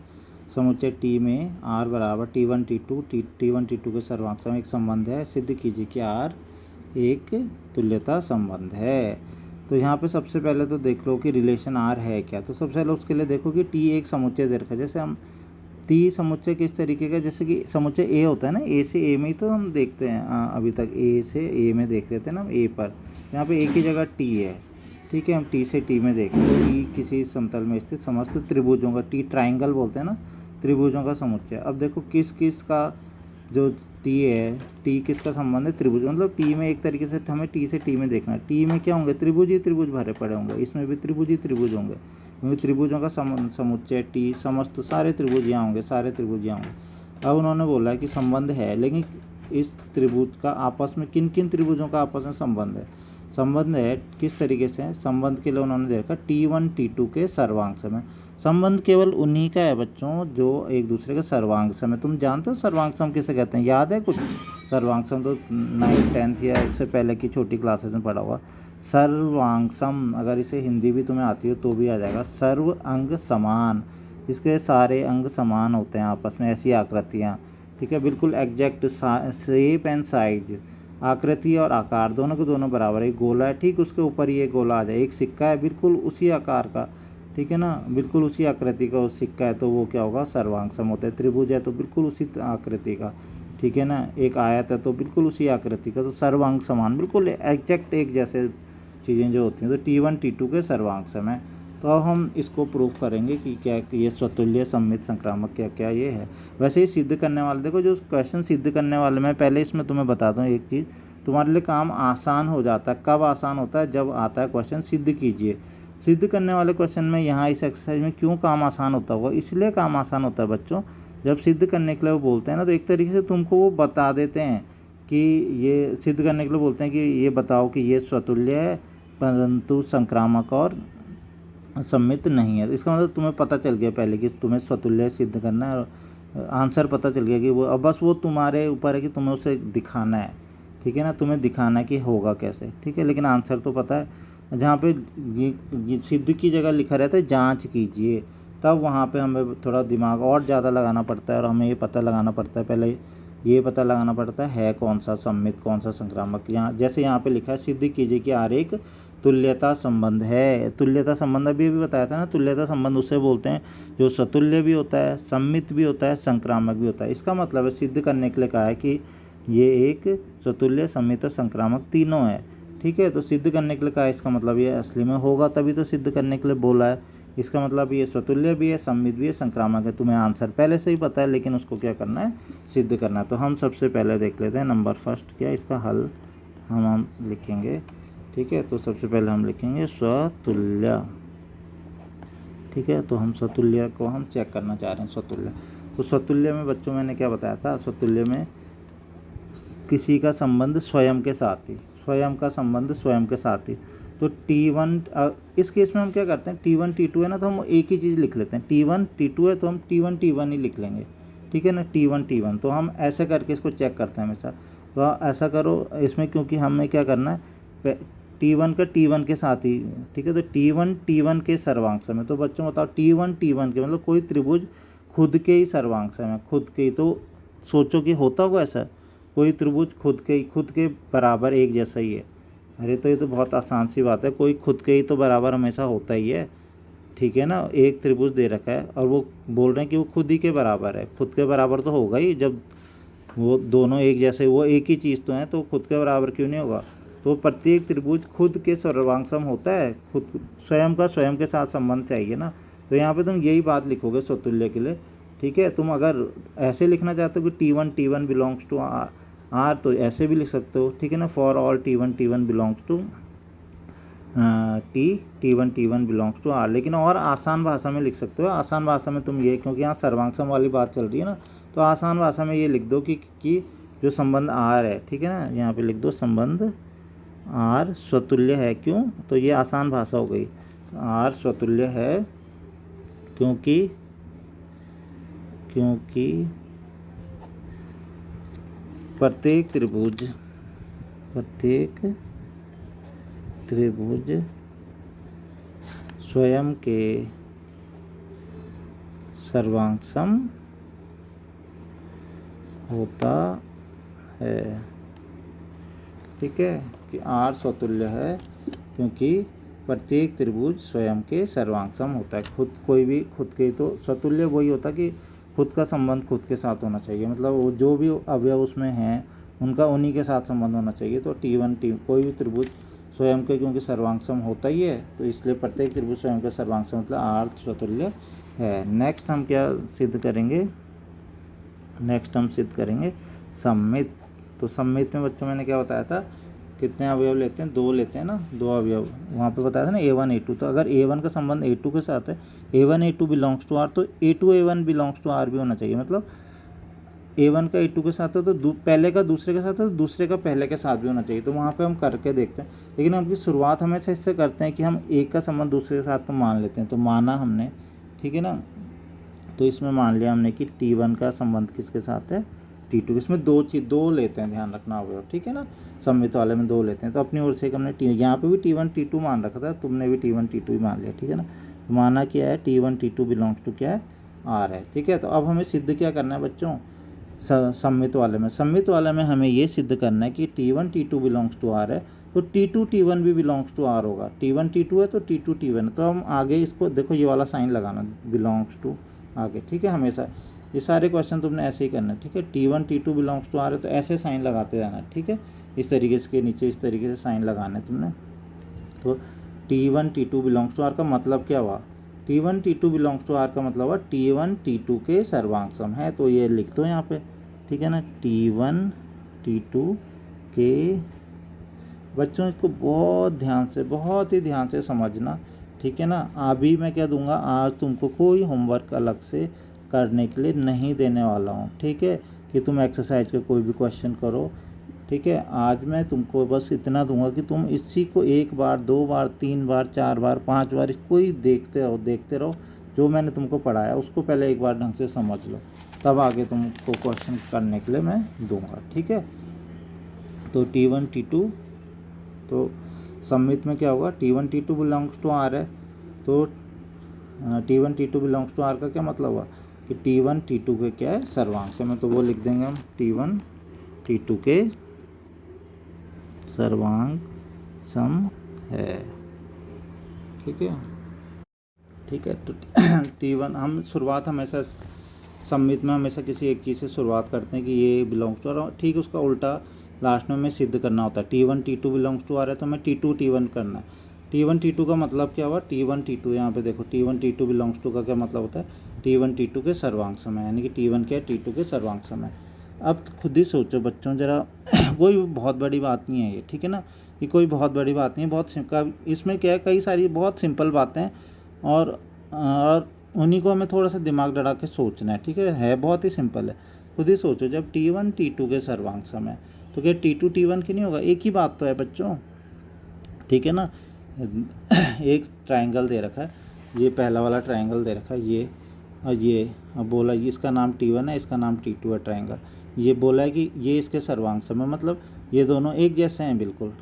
समुच्चय टी में आर बराबर T1 T2 के सर्वांक में एक संबंध है। सिद्ध कीजिए कि आर एक तुल्यता संबंध है। तो यहाँ पे सबसे पहले तो देख लो कि रिलेशन आर है क्या। तो सबसे पहले उसके लिए देखो कि टी एक समुच्चय दे रखा है। जैसे हम टी समुच्चय किस तरीके का, जैसे कि समुच्चय ए होता है ना, ए से ए में ही तो हम देखते हैं, अभी तक ए से ए में देख रहे थे ना हम ए पर। यहाँ पे ए की जगह टी है, ठीक है। हम टी से टी में देख रहे हैं। टी किसी समतल में स्थित समस्त त्रिभुजों का, टी ट्राइंगल बोलते हैं ना, त्रिभुजों का समुच्चय। अब देखो किस किस का जो टी है, टी किसका संबंध है, त्रिभुज। मतलब टी में एक तरीके से हमें टी से टी में देखना है। टी में क्या होंगे, त्रिभुज ही त्रिभुज भरे पड़े होंगे, इसमें भी त्रिभुज ही त्रिभुज होंगे, क्योंकि त्रिभुजों का समुच्चय टी, समस्त सारे त्रिभुज यहाँ होंगे, सारे त्रिभुज यहाँ होंगे। अब उन्होंने बोला है कि संबंध है, लेकिन इस त्रिभुज का आपस में किन किन त्रिभुजों का आपस में संबंध है। संबंध है किस तरीके से है, संबंध के लिए उन्होंने देखा T1 T2 के सर्वांश में। संबंध केवल उन्हीं का है बच्चों जो एक दूसरे के सर्वांग सम है। तुम जानते हो सर्वांग सम किसे कहते हैं, याद है कुछ? सर्वांग सम तो 9th 10th या उससे पहले की छोटी क्लासेस में पढ़ा होगा। सर्वांग सम, अगर इसे हिंदी भी तुम्हें आती हो तो भी आ जाएगा। सर्व अंग समान, जिसके सारे अंग समान होते हैं आपस में, ऐसी आकृतियाँ, ठीक है, बिल्कुल एग्जैक्ट शेप एंड साइज, आकृति और आकार दोनों के दोनों बराबर है। एक गोला है, ठीक उसके ऊपर ये गोला आ जाए। एक सिक्का है बिल्कुल उसी आकार का, ठीक है ना, बिल्कुल उसी आकृति का वो सिक्का है, तो वो क्या होगा, सर्वांग सम होता है। त्रिभुज है तो बिल्कुल उसी आकृति का, ठीक है ना। एक आयत है तो बिल्कुल उसी आकृति का, तो सर्वांग समान, बिल्कुल एग्जैक्ट एक जैसे चीज़ें जो होती हैं। तो T1 T2 के सर्वांग सम है। तो अब हम इसको प्रूफ करेंगे कि क्या ये स्वतुल्य सममित संक्रामक क्या क्या ये है। वैसे ही सिद्ध करने वाले, देखो जो क्वेश्चन सिद्ध करने वाले, मैं पहले इसमें तुम्हें बता दूं एक चीज़, तुम्हारे लिए काम आसान हो जाता है। कब आसान होता है, जब आता है क्वेश्चन सिद्ध कीजिए। सिद्ध करने वाले क्वेश्चन में यहाँ इस एक्सरसाइज में क्यों काम आसान होता होगा, इसलिए काम आसान होता है बच्चों, जब सिद्ध करने के लिए वो बोलते हैं ना, तो एक तरीके से तुमको वो बता देते हैं कि ये सिद्ध करने के लिए बोलते हैं कि ये बताओ कि ये स्वतुल्य है परंतु संक्रामक और सम्मित नहीं है। इसका मतलब तुम्हें पता चल गया पहले कि तुम्हें स्वतुल्य सिद्ध करना है, और आंसर पता चल गया कि वो, अब बस वो तुम्हारे ऊपर है कि तुम्हें उसे दिखाना है, ठीक है ना, तुम्हें दिखाना है कि होगा कैसे, ठीक है। लेकिन आंसर तो पता है। जहाँ पे ये सिद्ध की जगह लिखा रहता है जांच कीजिए, तब वहाँ पे हमें थोड़ा दिमाग और ज़्यादा लगाना पड़ता है, और हमें ये पता लगाना पड़ता है, पहले ये पता लगाना पड़ता है कौन सा सम्मित कौन सा संक्रामक। यहाँ जैसे यहाँ पे लिखा है सिद्ध कीजिए कि आर एक तुल्यता संबंध है। तुल्यता संबंध अभी बताया था ना, तुल्यता संबंध उसे बोलते हैं जो सतुल्य भी होता है, सम्मित भी होता है, संक्रामक भी होता है। इसका मतलब है सिद्ध करने के लिए कहा है कि ये एक सतुल्य, सम्मित और संक्रामक तीनों है, ठीक है। तो सिद्ध करने के लिए कहा है, इसका मतलब ये असली में होगा, तभी तो सिद्ध करने के लिए बोला है। इसका मतलब ये स्वतुल्य भी है, सम्मित भी है, संक्रामक है। तुम्हें आंसर पहले से ही पता है, लेकिन उसको क्या करना है, सिद्ध करना है। तो हम सबसे पहले देख लेते हैं नंबर फर्स्ट क्या, इसका हल हम लिखेंगे, ठीक है। तो सबसे पहले हम लिखेंगे स्वतुल्य, ठीक है। तो हम स्वतुल्य को हम चेक करना चाह रहे हैं, स्वतुल्य। तो स्वतुल्य में बच्चों मैंने क्या बताया था, स्वतुल्य में किसी का संबंध स्वयं के साथ ही, स्वयं का संबंध स्वयं के साथ ही। तो T1, इस केस में हम क्या करते हैं, T1 T2 है ना, तो हम एक ही चीज़ लिख लेते हैं। T1 T2 है तो हम T1 T1 ही लिख लेंगे, ठीक है ना, T1 T1। तो हम ऐसे करके इसको चेक करते हैं हमेशा। तो ऐसा करो इसमें, क्योंकि हमें क्या करना है, T1 का T1 के साथ ही, ठीक है। तो T1 T1 के सर्वांग सम है। तो बच्चों बताओ T1 T1 के मतलब कोई त्रिभुज खुद के ही सर्वांग सम है, खुद के ही। तो सोचो कि होता होगा ऐसा, कोई त्रिभुज खुद के बराबर एक जैसा ही है। अरे तो ये तो बहुत आसान सी बात है, कोई खुद के ही तो बराबर हमेशा होता ही है, ठीक है ना। एक त्रिभुज दे रखा है और वो बोल रहे हैं कि वो खुद ही के बराबर है, खुद के बराबर तो होगा ही, जब वो दोनों एक जैसे, वो एक ही चीज़ तो है, तो खुद के बराबर क्यों नहीं होगा। तो प्रत्येक त्रिभुज खुद के सर्वांग सम होता है, खुद स्वयं का स्वयं के साथ संबंध चाहिए ना। तो यहाँ पे तुम यही बात लिखोगे स्वतुल्य के लिए, ठीक है। तुम अगर ऐसे लिखना चाहते हो कि T1 बिलोंग्स टू आर, तो ऐसे भी लिख सकते हो, ठीक है ना। For all T1 belongs to T1 belongs to R. लेकिन और आसान भाषा में लिख सकते हो। आसान भाषा में तुम ये, क्योंकि यहाँ सर्वांग सम वाली बात चल रही है ना, तो आसान भाषा में ये लिख दो कि जो संबंध आर है, ठीक है ना, यहाँ पे लिख दो संबंध आर स्वतुल्य है। क्यों, तो ये आसान भाषा हो गई। आर स्वतुल्य है क्योंकि प्रत्येक त्रिभुज स्वयं के सर्वांग होता है। ठीक है, कि R स्वतुल्य है क्योंकि प्रत्येक त्रिभुज स्वयं के सर्वांग होता है। खुद के तो स्वतुल्य वही होता कि खुद का संबंध खुद के साथ होना चाहिए, मतलब वो जो भी अवयव उसमें हैं उनका उन्हीं के साथ संबंध होना चाहिए। तो कोई भी त्रिभुज स्वयं के क्योंकि सर्वांग होता ही है, तो इसलिए प्रत्येक त्रिभुज स्वयं के सर्वांग मतलब R स्वतुल्य है। नेक्स्ट हम क्या सिद्ध करेंगे, सममित। तो सममित में बच्चों मैंने क्या बताया था, कितने अवयव लेते हैं, 2 लेते हैं ना, 2 अवयव वहाँ पे बताया था ना, A1 A2। तो अगर A1 का संबंध A2 के साथ है, A1 A2 belongs to R, तो A2 A1 belongs to R भी होना चाहिए। मतलब A1 का A2 के साथ है तो पहले का दूसरे के साथ है तो दूसरे का पहले के साथ भी होना चाहिए। तो वहाँ पे हम करके देखते हैं, लेकिन आपकी शुरुआत हमेशा इससे करते हैं कि हम एक का संबंध दूसरे के साथ तो मान लेते हैं। तो माना हमने, ठीक है ना, तो इसमें मान लिया हमने कि T1 का संबंध किसके साथ है, T2। इसमें 2 लेते हैं, ध्यान रखना अवयव, ठीक है ना, सममित वाले में 2 लेते हैं। तो अपनी ओर से हमने यहाँ पे भी T1 T2 मान रखा था, तुमने भी T1 T2 ही मान लिया, ठीक है ना। तो माना क्या है, T1 T2 बिलोंग्स टू क्या है, R है। ठीक है, तो अब हमें सिद्ध क्या करना है बच्चों, सममित वाले में हमें ये सिद्ध करना है कि T1 T2 belongs to R है, तो T2 T1 भी बिलोंग्स टू R होगा। T1 T2 है तो T2 T1। तो हम आगे इसको देखो, ये वाला साइन लगाना, बिलोंग्स टू आगे, ठीक है। हमेशा ये सारे क्वेश्चन तुमने ऐसे ही करना है, ठीक है। T1 T2 belongs to R है तो ऐसे साइन लगाते जाना, ठीक है। इस तरीके से, के नीचे इस तरीके से साइन लगाना है तुमने। तो T1 T2 belongs to R का मतलब क्या हुआ, T1 T2 belongs to R का मतलब हुआ T1 T2 के सर्वांग है। तो ये लिख दो यहाँ पे, ठीक है ना, T1 T2 के। बच्चों इसको बहुत ही ध्यान से समझना, ठीक है ना। अभी मैं क्या दूंगा, आज तुमको कोई होमवर्क अलग से करने के लिए नहीं देने वाला हूँ, ठीक है, कि तुम एक्सरसाइज के कोई भी क्वेश्चन करो, ठीक है। आज मैं तुमको बस इतना दूंगा कि तुम इसी को 1 बार 2 बार 3 बार 4 बार 5 बार इसको ही देखते रहो। जो मैंने तुमको पढ़ाया उसको पहले एक बार ढंग से समझ लो, तब आगे तुमको क्वेश्चन करने के लिए मैं दूंगा, ठीक है। तो T1 T2, तो सममित में क्या होगा, T1 T2 belongs to R है, तो T1 T2 belongs to R का क्या मतलब हुआ कि T1 T2 के क्या है, सर्वांग से। में तो वो लिख देंगे हम, T1 T2 के सर्वांग सम है, ठीक है। तो T1 हम शुरुआत हमेशा सममित में हमेशा किसी एक चीज़ से शुरुआत करते हैं कि ये बिलोंग्स टू, और ठीक उसका उल्टा लास्ट में हमें सिद्ध करना होता है। T1 T2 बिलोंग्स टू आ रहा है तो हमें T2 T1 करना है। T1 T2 का मतलब क्या हुआ, T1 T2, यहाँ पे देखो T1 T2 बिलोंग्स टू का क्या मतलब होता है, T1 T2 के सर्वांग समय, यानी कि T1 क्या है, T2 के सर्वांग समय। अब खुद ही सोचो बच्चों जरा, कोई बहुत बड़ी बात नहीं है ये, ठीक है ना, ये कोई बहुत बड़ी बात नहीं है, बहुत इसमें क्या है, कई सारी बहुत सिंपल बातें हैं, और उन्हीं को हमें थोड़ा सा दिमाग लड़ा के सोचना है, ठीक है बहुत ही सिंपल है। खुद ही सोचो, जब T1 T2 के सर्वांग समय, तो क्या T2 T1 की नहीं होगा, एक ही बात तो है बच्चों, ठीक है ना। एक ट्रायंगल दे रखा है, ये पहला वाला ट्रायंगल दे रखा है, ये और ये, अब बोला ये इसका नाम T1 है, इसका नाम T2 है ट्रायंगल। ये बोला है कि ये इसके सर्वांग समय, मतलब ये दोनों एक जैसे हैं बिल्कुल,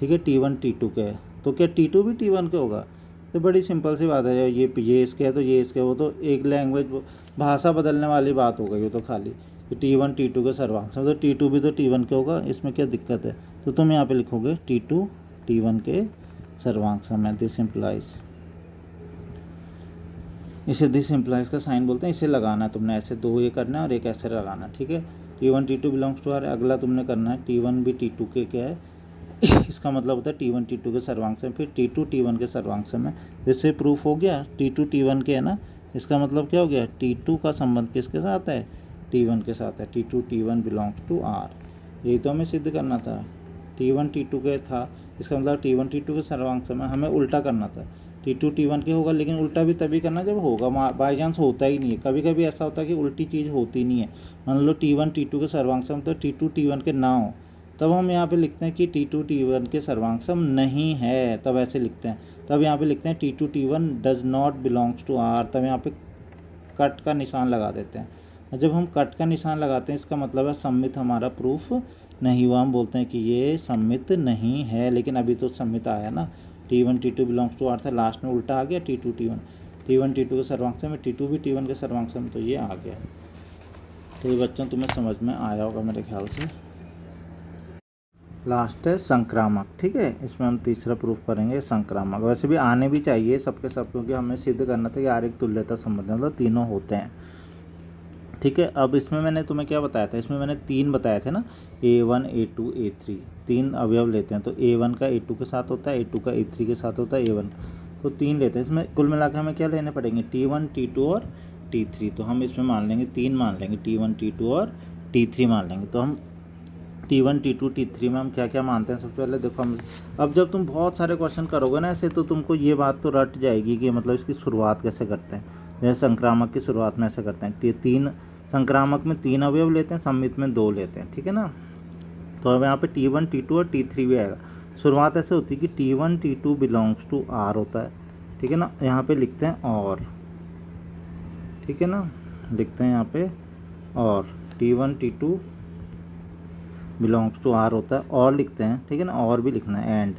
ठीक है। T1 T2 के है, तो क्या T2 भी T1 के होगा, तो बड़ी सिंपल सी बात है, ये इसके है तो ये इसके, वो तो एक लैंग्वेज भाषा बदलने वाली बात हो गई, वो तो खाली कि T1 T2 के सर्वांग समय, तो T2 भी तो T1 के होगा, इसमें क्या दिक्कत है। तो तुम यहाँ पे लिखोगे T2 T1 के सर्वांग समय, दिस इम्प्लाइज, इसे दिस इम्प्लाइज का साइन बोलते हैं। इसे लगाना है तुमने, ऐसे 2 ये करना है और एक ऐसे लगाना है, ठीक है। T1 T2 belongs to are, अगला तुमने करना है T1 भी T2 के क्या है, इसका मतलब होता है T1 T2 के सर्वांग समय, फिर T2 T1 के सर्वांग समय। इससे प्रूफ हो गया T2 T1 के है ना, इसका मतलब क्या हो गया, T2 का संबंध किसके साथ है, T1 के साथ है। T2 T1 belongs to R, यही तो हमें सिद्ध करना था। T1 T2 के था, इसका मतलब T1 T2 के सर्वांग समय, हमें उल्टा करना था। T2 T1 के होगा, लेकिन उल्टा भी तभी करना जब होगा, बाई चांस होता ही नहीं है। कभी कभी ऐसा होता है कि उल्टी चीज़ होती नहीं है, मान लो T1 T2 के सर्वांग समय तो T2 T1 के ना हो, तब हम यहाँ पे लिखते हैं कि T2 T1 के सर्वांग सम नहीं है, तब ऐसे लिखते हैं। तब यहाँ पे लिखते हैं T2 T1 does not belongs to R, तब यहाँ पे कट का निशान लगा देते हैं। और जब हम कट का निशान लगाते हैं इसका मतलब है सममित हमारा प्रूफ नहीं हुआ, हम बोलते हैं कि ये सममित नहीं है। लेकिन अभी तो सममित आया ना, T1 T2 belongs to R था, लास्ट में उल्टा आ गया T2 T1, T1 T2 के सर्वांक में, T2 भी T1 के सर्वांक में, तो ये आ गया। तो ये बच्चों तुम्हें समझ में आया होगा मेरे ख्याल से। लास्ट है संक्रामक, ठीक है, इसमें हम तीसरा प्रूफ करेंगे संक्रामक। वैसे भी आने भी चाहिए सबके सब, क्योंकि हमें सिद्ध करना था कि आर एक तुल्यता संबंध, मतलब तीनों होते हैं, ठीक है। अब इसमें मैंने तुम्हें क्या बताया था, इसमें मैंने 3 बताए थे ना, A1 A2 A3, 3 अवयव लेते हैं। तो A1 का A2 के साथ होता है, A2 का A3 के साथ होता है, A1 तो 3 लेते हैं। इसमें कुल मिलाकर हमें क्या लेने पड़ेंगे, T1 T2 और T3। तो हम इसमें मान लेंगे 3 मान लेंगे, T1 T2 और T3 मान लेंगे। तो हम T1 T2 T3 में हम क्या क्या मानते हैं, सबसे पहले देखो हम, अब जब तुम बहुत सारे क्वेश्चन करोगे ना ऐसे, तो तुमको ये बात तो रट जाएगी कि मतलब इसकी शुरुआत कैसे करते हैं। जैसे संक्रामक की शुरुआत में ऐसे करते हैं, 3 संक्रामक में 3 अवयव लेते हैं, सममित में 2 लेते हैं, ठीक है ना। तो अब यहाँ पे T1 T2 और T3 भी आएगा। शुरुआत ऐसे होती है कि T1 T2 belongs to R होता है, ठीक है ना। यहाँ पे लिखते हैं और, ठीक है ना, लिखते हैं यहाँ पे और T1 T2 belongs to R होता है, और लिखते हैं, ठीक है ना, और भी लिखना है and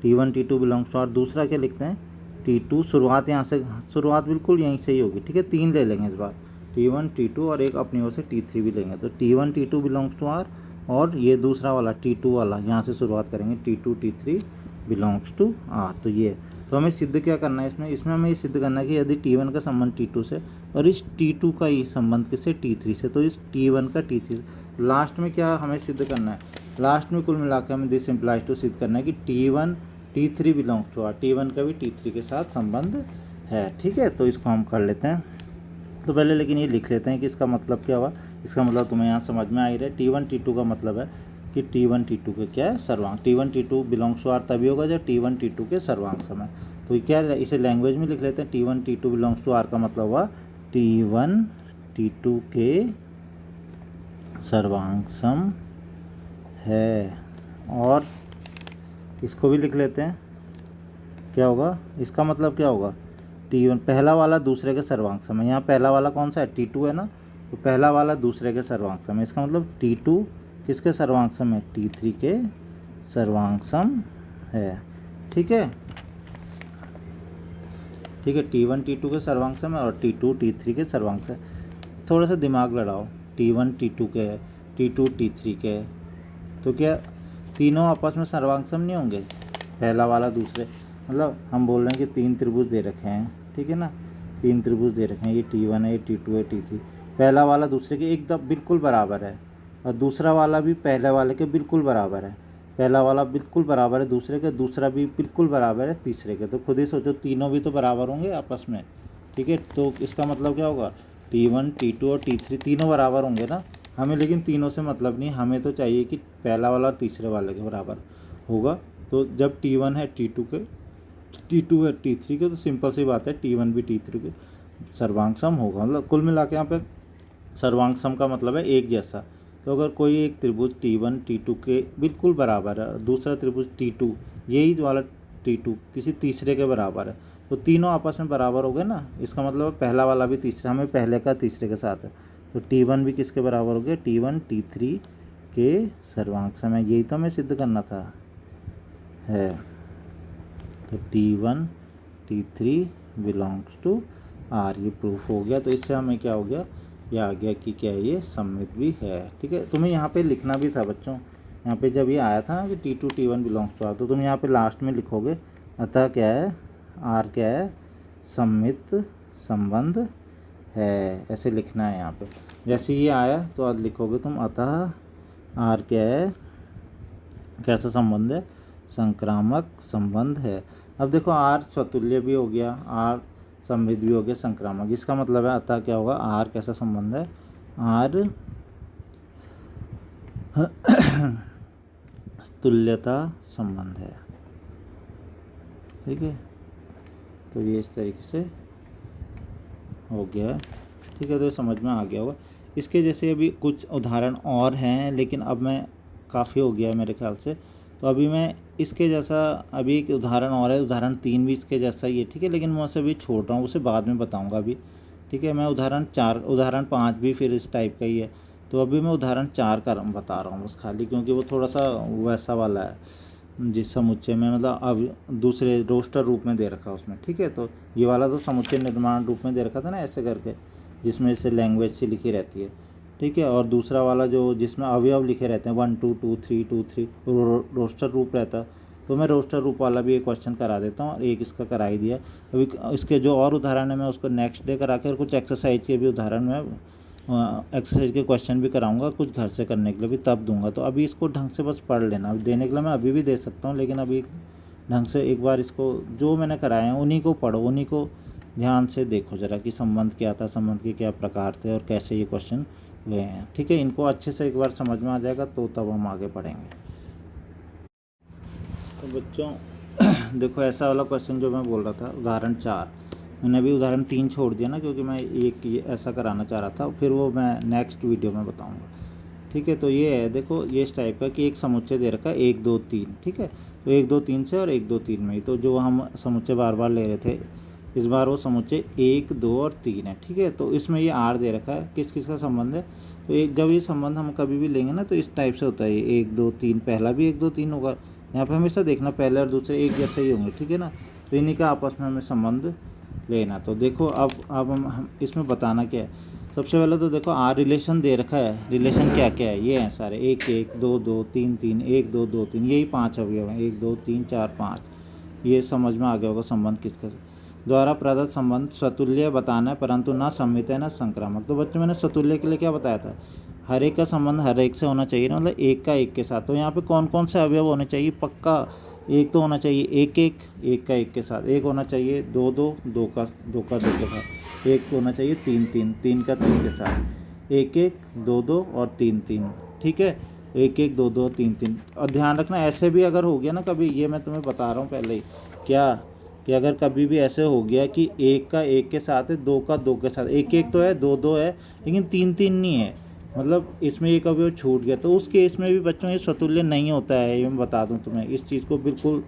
T1 T2 belongs to R। दूसरा क्या लिखते हैं, T2, शुरुआत यहाँ से, शुरुआत बिल्कुल यहीं से ही होगी, ठीक है। 3 ले लेंगे इस बार, T1 T2 और एक अपनी ओर से T3 भी लेंगे। तो T1 T2 belongs to R, और ये दूसरा वाला T2 वाला यहाँ से शुरुआत करेंगे, T2 T3 belongs to R। तो ये, तो हमें सिद्ध क्या करना है इसमें हमें ये सिद्ध करना है कि यदि T1 का संबंध T2 से और इस T2 का ही संबंध किससे, T3 से, तो इस T1 का T3। लास्ट में क्या हमें सिद्ध करना है, लास्ट में कुल मिलाकर हमें दिस इम्प्लाइज टू सिद्ध करना है कि T1 T3 belongs to R, T1 का भी T3 के साथ संबंध है, ठीक है। तो इसको हम कर लेते हैं। तो पहले लेकिन ये लिख लेते हैं कि इसका मतलब क्या हुआ। इसका मतलब तुम्हें यहाँ समझ में आ ही रहा है। T1 T2 का मतलब है कि T1 T2 के क्या है, सर्वांक। T1 T2 belongs to R तभी होगा जब T1 T2 के सर्वांक समय। तो ये क्या है, इसे लैंग्वेज में लिख लेते हैं। T1 T2 belongs to R का मतलब हुआ T1 T2 के सर्वांक सम है। और इसको भी लिख लेते हैं, क्या होगा, इसका मतलब क्या होगा, T1 पहला वाला दूसरे के सर्वांक सम है। यहाँ पहला वाला कौन सा है, T2 है ना, तो पहला वाला दूसरे के सर्वांक सम है। इसका मतलब T2 किसके सर्वांक सम है, T3 के सर्वांक सम है, ठीक है, ठीक है। T1 T2 के सर्वांक सम है और T2 T3 के सर्वांक सम। थोड़ा सा दिमाग लड़ाओ, T1 T2 के है, T2 T3 के है, तो क्या तीनों आपस में सर्वांक सम नहीं होंगे, पहला वाला दूसरे, मतलब हम बोल रहे हैं कि 3 त्रिभुज दे रखे हैं, ठीक है ना, 3 त्रिभुज दे रखे हैं, ये T1 है, ये T2 है, T3, पहला वाला दूसरे के एकदम बिल्कुल बराबर है, और दूसरा वाला भी पहले वाले के बिल्कुल बराबर है। पहला वाला बिल्कुल बराबर है दूसरे के, दूसरा भी बिल्कुल बराबर है तीसरे के। तो खुद ही सोचो, तीनों भी तो बराबर होंगे आपस में, ठीक है। तो इसका मतलब क्या होगा, T1 T2 और T3 तीनों बराबर होंगे ना। हमें लेकिन तीनों से मतलब नहीं, हमें तो चाहिए कि पहला वाला और तीसरे वाले के बराबर होगा। तो जब T1 है T2 के, T2 है T3 के, तो सिंपल सी बात है T1 भी T3 के सर्वांक सम होगा। मतलब कुल मिला के यहाँ पे सर्वांक सम का मतलब है एक जैसा। तो अगर कोई एक त्रिभुज T1 T2 के बिल्कुल बराबर है, दूसरा त्रिभुज T2, यही वाला T2 किसी तीसरे के बराबर है, तो तीनों आपस में बराबर हो गए ना। इसका मतलब पहला वाला भी तीसरा, हमें पहले का तीसरे के साथ है, तो T1 भी किसके बराबर हो गया, T1 T3 के सर्वांक सम है। यही तो हमें सिद्ध करना था है। तो T1 T3 belongs to R, ये प्रूफ हो गया। तो इससे हमें क्या हो गया, ये आ गया कि क्या ये सममित भी है, ठीक है। तुम्हें यहाँ पे लिखना भी था बच्चों, यहाँ पे जब ये आया था ना कि T2 T1 belongs to R, तो तुम यहाँ पे लास्ट में लिखोगे अतः क्या है, R क्या है, सममित संबंध है, ऐसे लिखना है यहाँ पे। जैसे ये आया तो आज लिखोगे तुम अतः R क्या है, कैसा संबंध है, संक्रामक संबंध है। अब देखो R स्वतुल्य भी हो गया, R सममित भी हो गया, संक्रामक। इसका मतलब है अतः क्या होगा, R कैसा संबंध है, R तुल्यता संबंध है, ठीक है। तो ये इस तरीके से हो गया है, ठीक है। तो ये समझ में आ गया होगा। इसके जैसे अभी कुछ उदाहरण और हैं, लेकिन अब मैं काफ़ी हो गया है मेरे ख्याल से, तो अभी मैं इसके जैसा अभी एक उदाहरण और है, उदाहरण 3 भी इसके जैसा ही है, ठीक है। लेकिन मैं उसे अभी छोड़ रहा हूँ, उसे बाद में बताऊँगा अभी, ठीक है। मैं उदाहरण 5 भी फिर इस टाइप का ही है। तो अभी मैं उदाहरण 4 का बता रहा हूँ बस खाली, क्योंकि वो थोड़ा सा वैसा वाला है जिस समुच्चय में मतलब अब दूसरे रोस्टर रूप में दे रखा है उसमें, ठीक है। तो ये वाला तो समुच्चय निर्माण रूप में दे रखा था ना ऐसे करके, जिसमें से लैंग्वेज सी लिखी रहती है, ठीक है। और दूसरा वाला जो जिसमें अवयव लिखे रहते हैं 1 2 2 3 2 3 रोस्टर रूप रहता है। तो मैं रोस्टर रूप वाला भी एक क्वेश्चन करा देता हूँ और एक इसका करा ही दिया। अभी इसके जो और उदाहरण है मैं उसको नेक्स्ट डे करा के, और कुछ एक्सरसाइज के भी उदाहरण मैं एक्सरसाइज के क्वेश्चन भी कराऊंगा कुछ घर से करने के लिए भी तब दूंगा। तो अभी इसको ढंग से बस पढ़ लेना। देने के लिए मैं अभी भी दे सकता हूँ, लेकिन अभी ढंग से एक बार इसको जो मैंने कराए हैं उन्हीं को पढ़ो, उन्हीं को ध्यान से देखो ज़रा कि संबंध क्या था, संबंध के क्या प्रकार थे और कैसे ये क्वेश्चन हुए हैं, ठीक है। इनको अच्छे से एक बार समझ में आ जाएगा तो तब हम आगे पढ़ेंगे। तो बच्चों देखो ऐसा वाला क्वेश्चन जो मैं बोल रहा था उदाहरण 4, मैंने अभी उदाहरण 3 छोड़ दिया ना, क्योंकि मैं एक ये ऐसा कराना चाह रहा था, फिर वो मैं नेक्स्ट वीडियो में बताऊंगा, ठीक है। तो ये है, देखो ये इस टाइप का कि एक समुच्चय दे रखा है 1 2 3, ठीक है। तो 1 2 3 से और 1 2 3 में ही, तो जो हम समुच्चय बार बार ले रहे थे इस बार वो समुच्चय 1 2 और 3 है, ठीक है। तो इसमें ये आर दे रखा है, किस किस का संबंध है। तो एक जब ये संबंध हम कभी भी लेंगे ना तो इस टाइप से होता है, 1 2 3 पहला भी 1 2 3 होगा। यहाँ पे हमेशा देखना पहले और दूसरे एक जैसे ही होंगे, ठीक है ना। तो इन्हीं का आपस में हमें संबंध लेना। तो देखो अब हम इसमें बताना क्या है। सबसे पहले तो देखो आर रिलेशन दे रखा है, रिलेशन क्या क्या है ये हैं सारे 1 1 2 2 3 3 1 2 2 3, यही 5 अवयव हैं 1 2 3 4 5। ये समझ में आ गया होगा संबंध किसका द्वारा प्रदत्त संबंध स्वतुल्य बताना है परंतु ना सम्मित है ना संक्रामक। तो बच्चों मैंने स्वतुल्य के लिए क्या बताया था, हर एक का संबंध हर एक से होना चाहिए ना, मतलब एक का एक के साथ। तो यहाँ पे कौन कौन से अवयव होने चाहिए, पक्का एक तो होना चाहिए एक एक, एक का एक के साथ, एक होना चाहिए दो दो, दो का दो के साथ, एक होना चाहिए तीन तीन, तीन का तीन के साथ, एक एक दो दो और तीन तीन, ठीक है। एक एक दो दो तीन तीन। और ध्यान रखना ऐसे भी अगर हो गया ना कभी, ये मैं तुम्हें बता रहा हूँ पहले ही क्या, कि अगर कभी भी ऐसे हो गया कि एक का एक के साथ है, दो का दो के साथ, एक एक तो है दो दो है लेकिन तीन तीन नहीं है, मतलब इसमें एक अवयव छूट गया, तो उस केस में भी बच्चों ये स्वतुल्य नहीं होता है। ये मैं बता दूं तुम्हें, इस चीज़ को बिल्कुल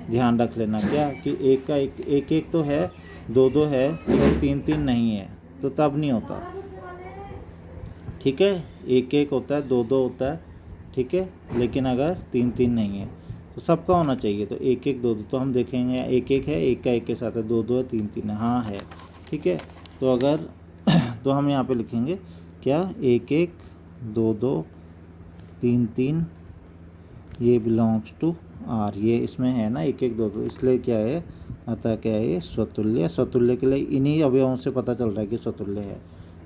ध्यान रख लेना क्या, कि एक का एक एक तो है, दो दो है और तीन तीन नहीं है, तो तब नहीं होता, ठीक है। एक एक होता है, दो दो होता है, ठीक है, लेकिन अगर तीन तीन नहीं है तो सबका होना चाहिए। तो एक एक दो दो, तो हम देखेंगे एक एक है, एक का एक के साथ है, दो दो है, तीन तीन है, हाँ है, ठीक है। तो अगर तो हम यहाँ पे लिखेंगे क्या, एक एक दो दो तीन तीन, ये बिलोंग्स टू आर, ये इसमें है ना एक एक दो दो, इसलिए क्या है, अतः क्या है ये स्वतुल्य। स्वतुल्य के लिए इन्हीं अवयवों से पता चल रहा है कि स्वतुल्य है,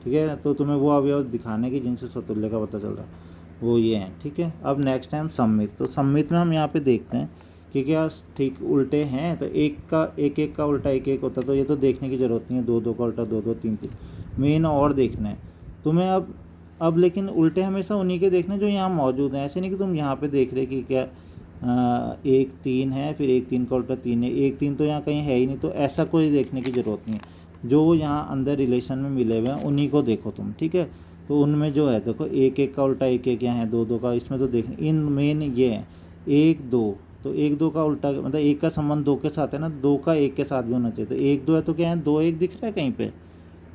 ठीक है। तो तुम्हें वो अवयव दिखाने की जिनसे स्वतुल्य का पता चल रहा है वो ये हैं, ठीक है। अब नेक्स्ट टाइम सम्मित। तो सम्मित में हम यहाँ पे देखते हैं कि क्या ठीक उल्टे हैं, तो एक का एक एक का उल्टा एक एक होता है, तो ये तो देखने की ज़रूरत नहीं है, दो दो का उल्टा दो दो, तीन तीन, मेन और देखना है तुम्हें। अब लेकिन उल्टे हमेशा उन्हीं के देखने जो यहाँ मौजूद हैं, ऐसे नहीं कि तुम यहाँ पे देख रहे कि क्या एक तीन है फिर एक तीन का उल्टा तीन है, एक तीन तो यहाँ कहीं है ही नहीं, तो ऐसा कोई देखने की ज़रूरत नहीं है। जो यहाँ अंदर रिलेशन में मिले हुए हैं उन्हीं को देखो तुम, ठीक है। तो उनमें जो है देखो एक एक का उल्टा एक एक यहाँ है, दो दो का, इसमें तो देख इन मेन ये है एक दो, तो एक दो का उल्टा मतलब एक का संबंध दो के साथ है ना, दो का एक के साथ भी होना चाहिए। तो एक दो है तो क्या है, दो एक दिख रहा है कहीं पे,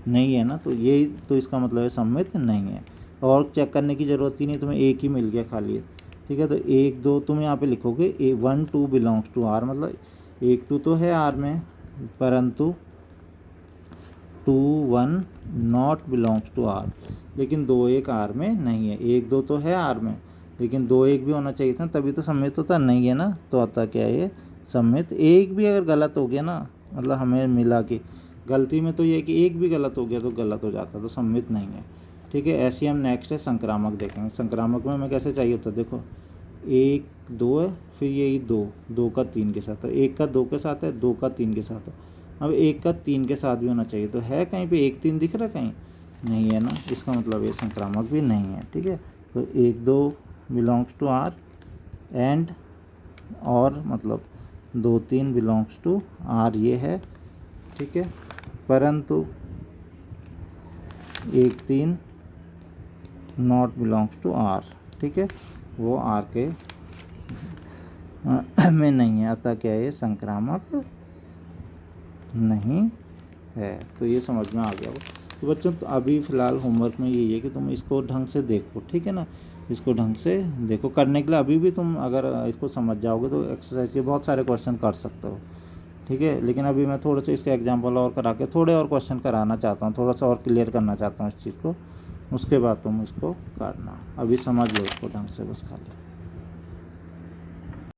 नहीं है ना, तो ये तो इसका मतलब है सम्मित नहीं है, और चेक करने की ज़रूरत ही नहीं, तुम्हें एक ही मिल गया खाली, ठीक है। तो एक दो तुम यहाँ पे लिखोगे 1 2 बिलोंग्स टू आर, मतलब 1 2 तो है आर में परंतु 2 1 नॉट बिलोंग्स टू आर, लेकिन 2 1 आर में नहीं है। 1 2 तो है आर में लेकिन 2 1 भी होना चाहिए था, तभी तो सम्मित होता, नहीं है ना, तो आता क्या है ये सम्मित। एक भी अगर गलत हो गया ना, मतलब हमें मिला कि गलती में, तो ये कि एक भी गलत हो गया तो गलत हो जाता, तो सम्मित नहीं है, ठीक है। ऐसे हम नेक्स्ट है संक्रामक देखेंगे। संक्रामक में हमें कैसे चाहिए होता है, देखो एक दो है फिर यही दो, दो का तीन के साथ है, एक का दो के साथ है, दो का तीन के साथ है, अब एक का तीन के साथ भी होना चाहिए, तो है कहीं पे एक तीन दिख रहा है कहीं, नहीं है ना, इसका मतलब ये संक्रामक भी नहीं है, ठीक है। तो एक दो बिलोंग्स टू आर एंड और मतलब दो तीन बिलोंग्स टू आर, ये है, ठीक है। परंतु एक तीन नॉट बिलोंग्स टू आर, ठीक है, वो आर के में नहीं है, अतः क्या है ये संक्रामक नहीं है। तो ये समझ में आ गया वो। तो बच्चों तो अभी फ़िलहाल होमवर्क में यही है कि तुम इसको ढंग से देखो, ठीक है ना, इसको ढंग से देखो। करने के लिए अभी भी तुम अगर इसको समझ जाओगे तो एक्सरसाइज के बहुत सारे क्वेश्चन कर सकते हो, ठीक है। लेकिन अभी मैं थोड़े से इसके एग्जाम्पल और करा के थोड़े और क्वेश्चन कराना चाहता हूँ, थोड़ा सा और क्लियर करना चाहता हूँ इस चीज़ को, उसके बाद तुम इसको करना। अभी समझ लो इसको ढंग से बस खाली।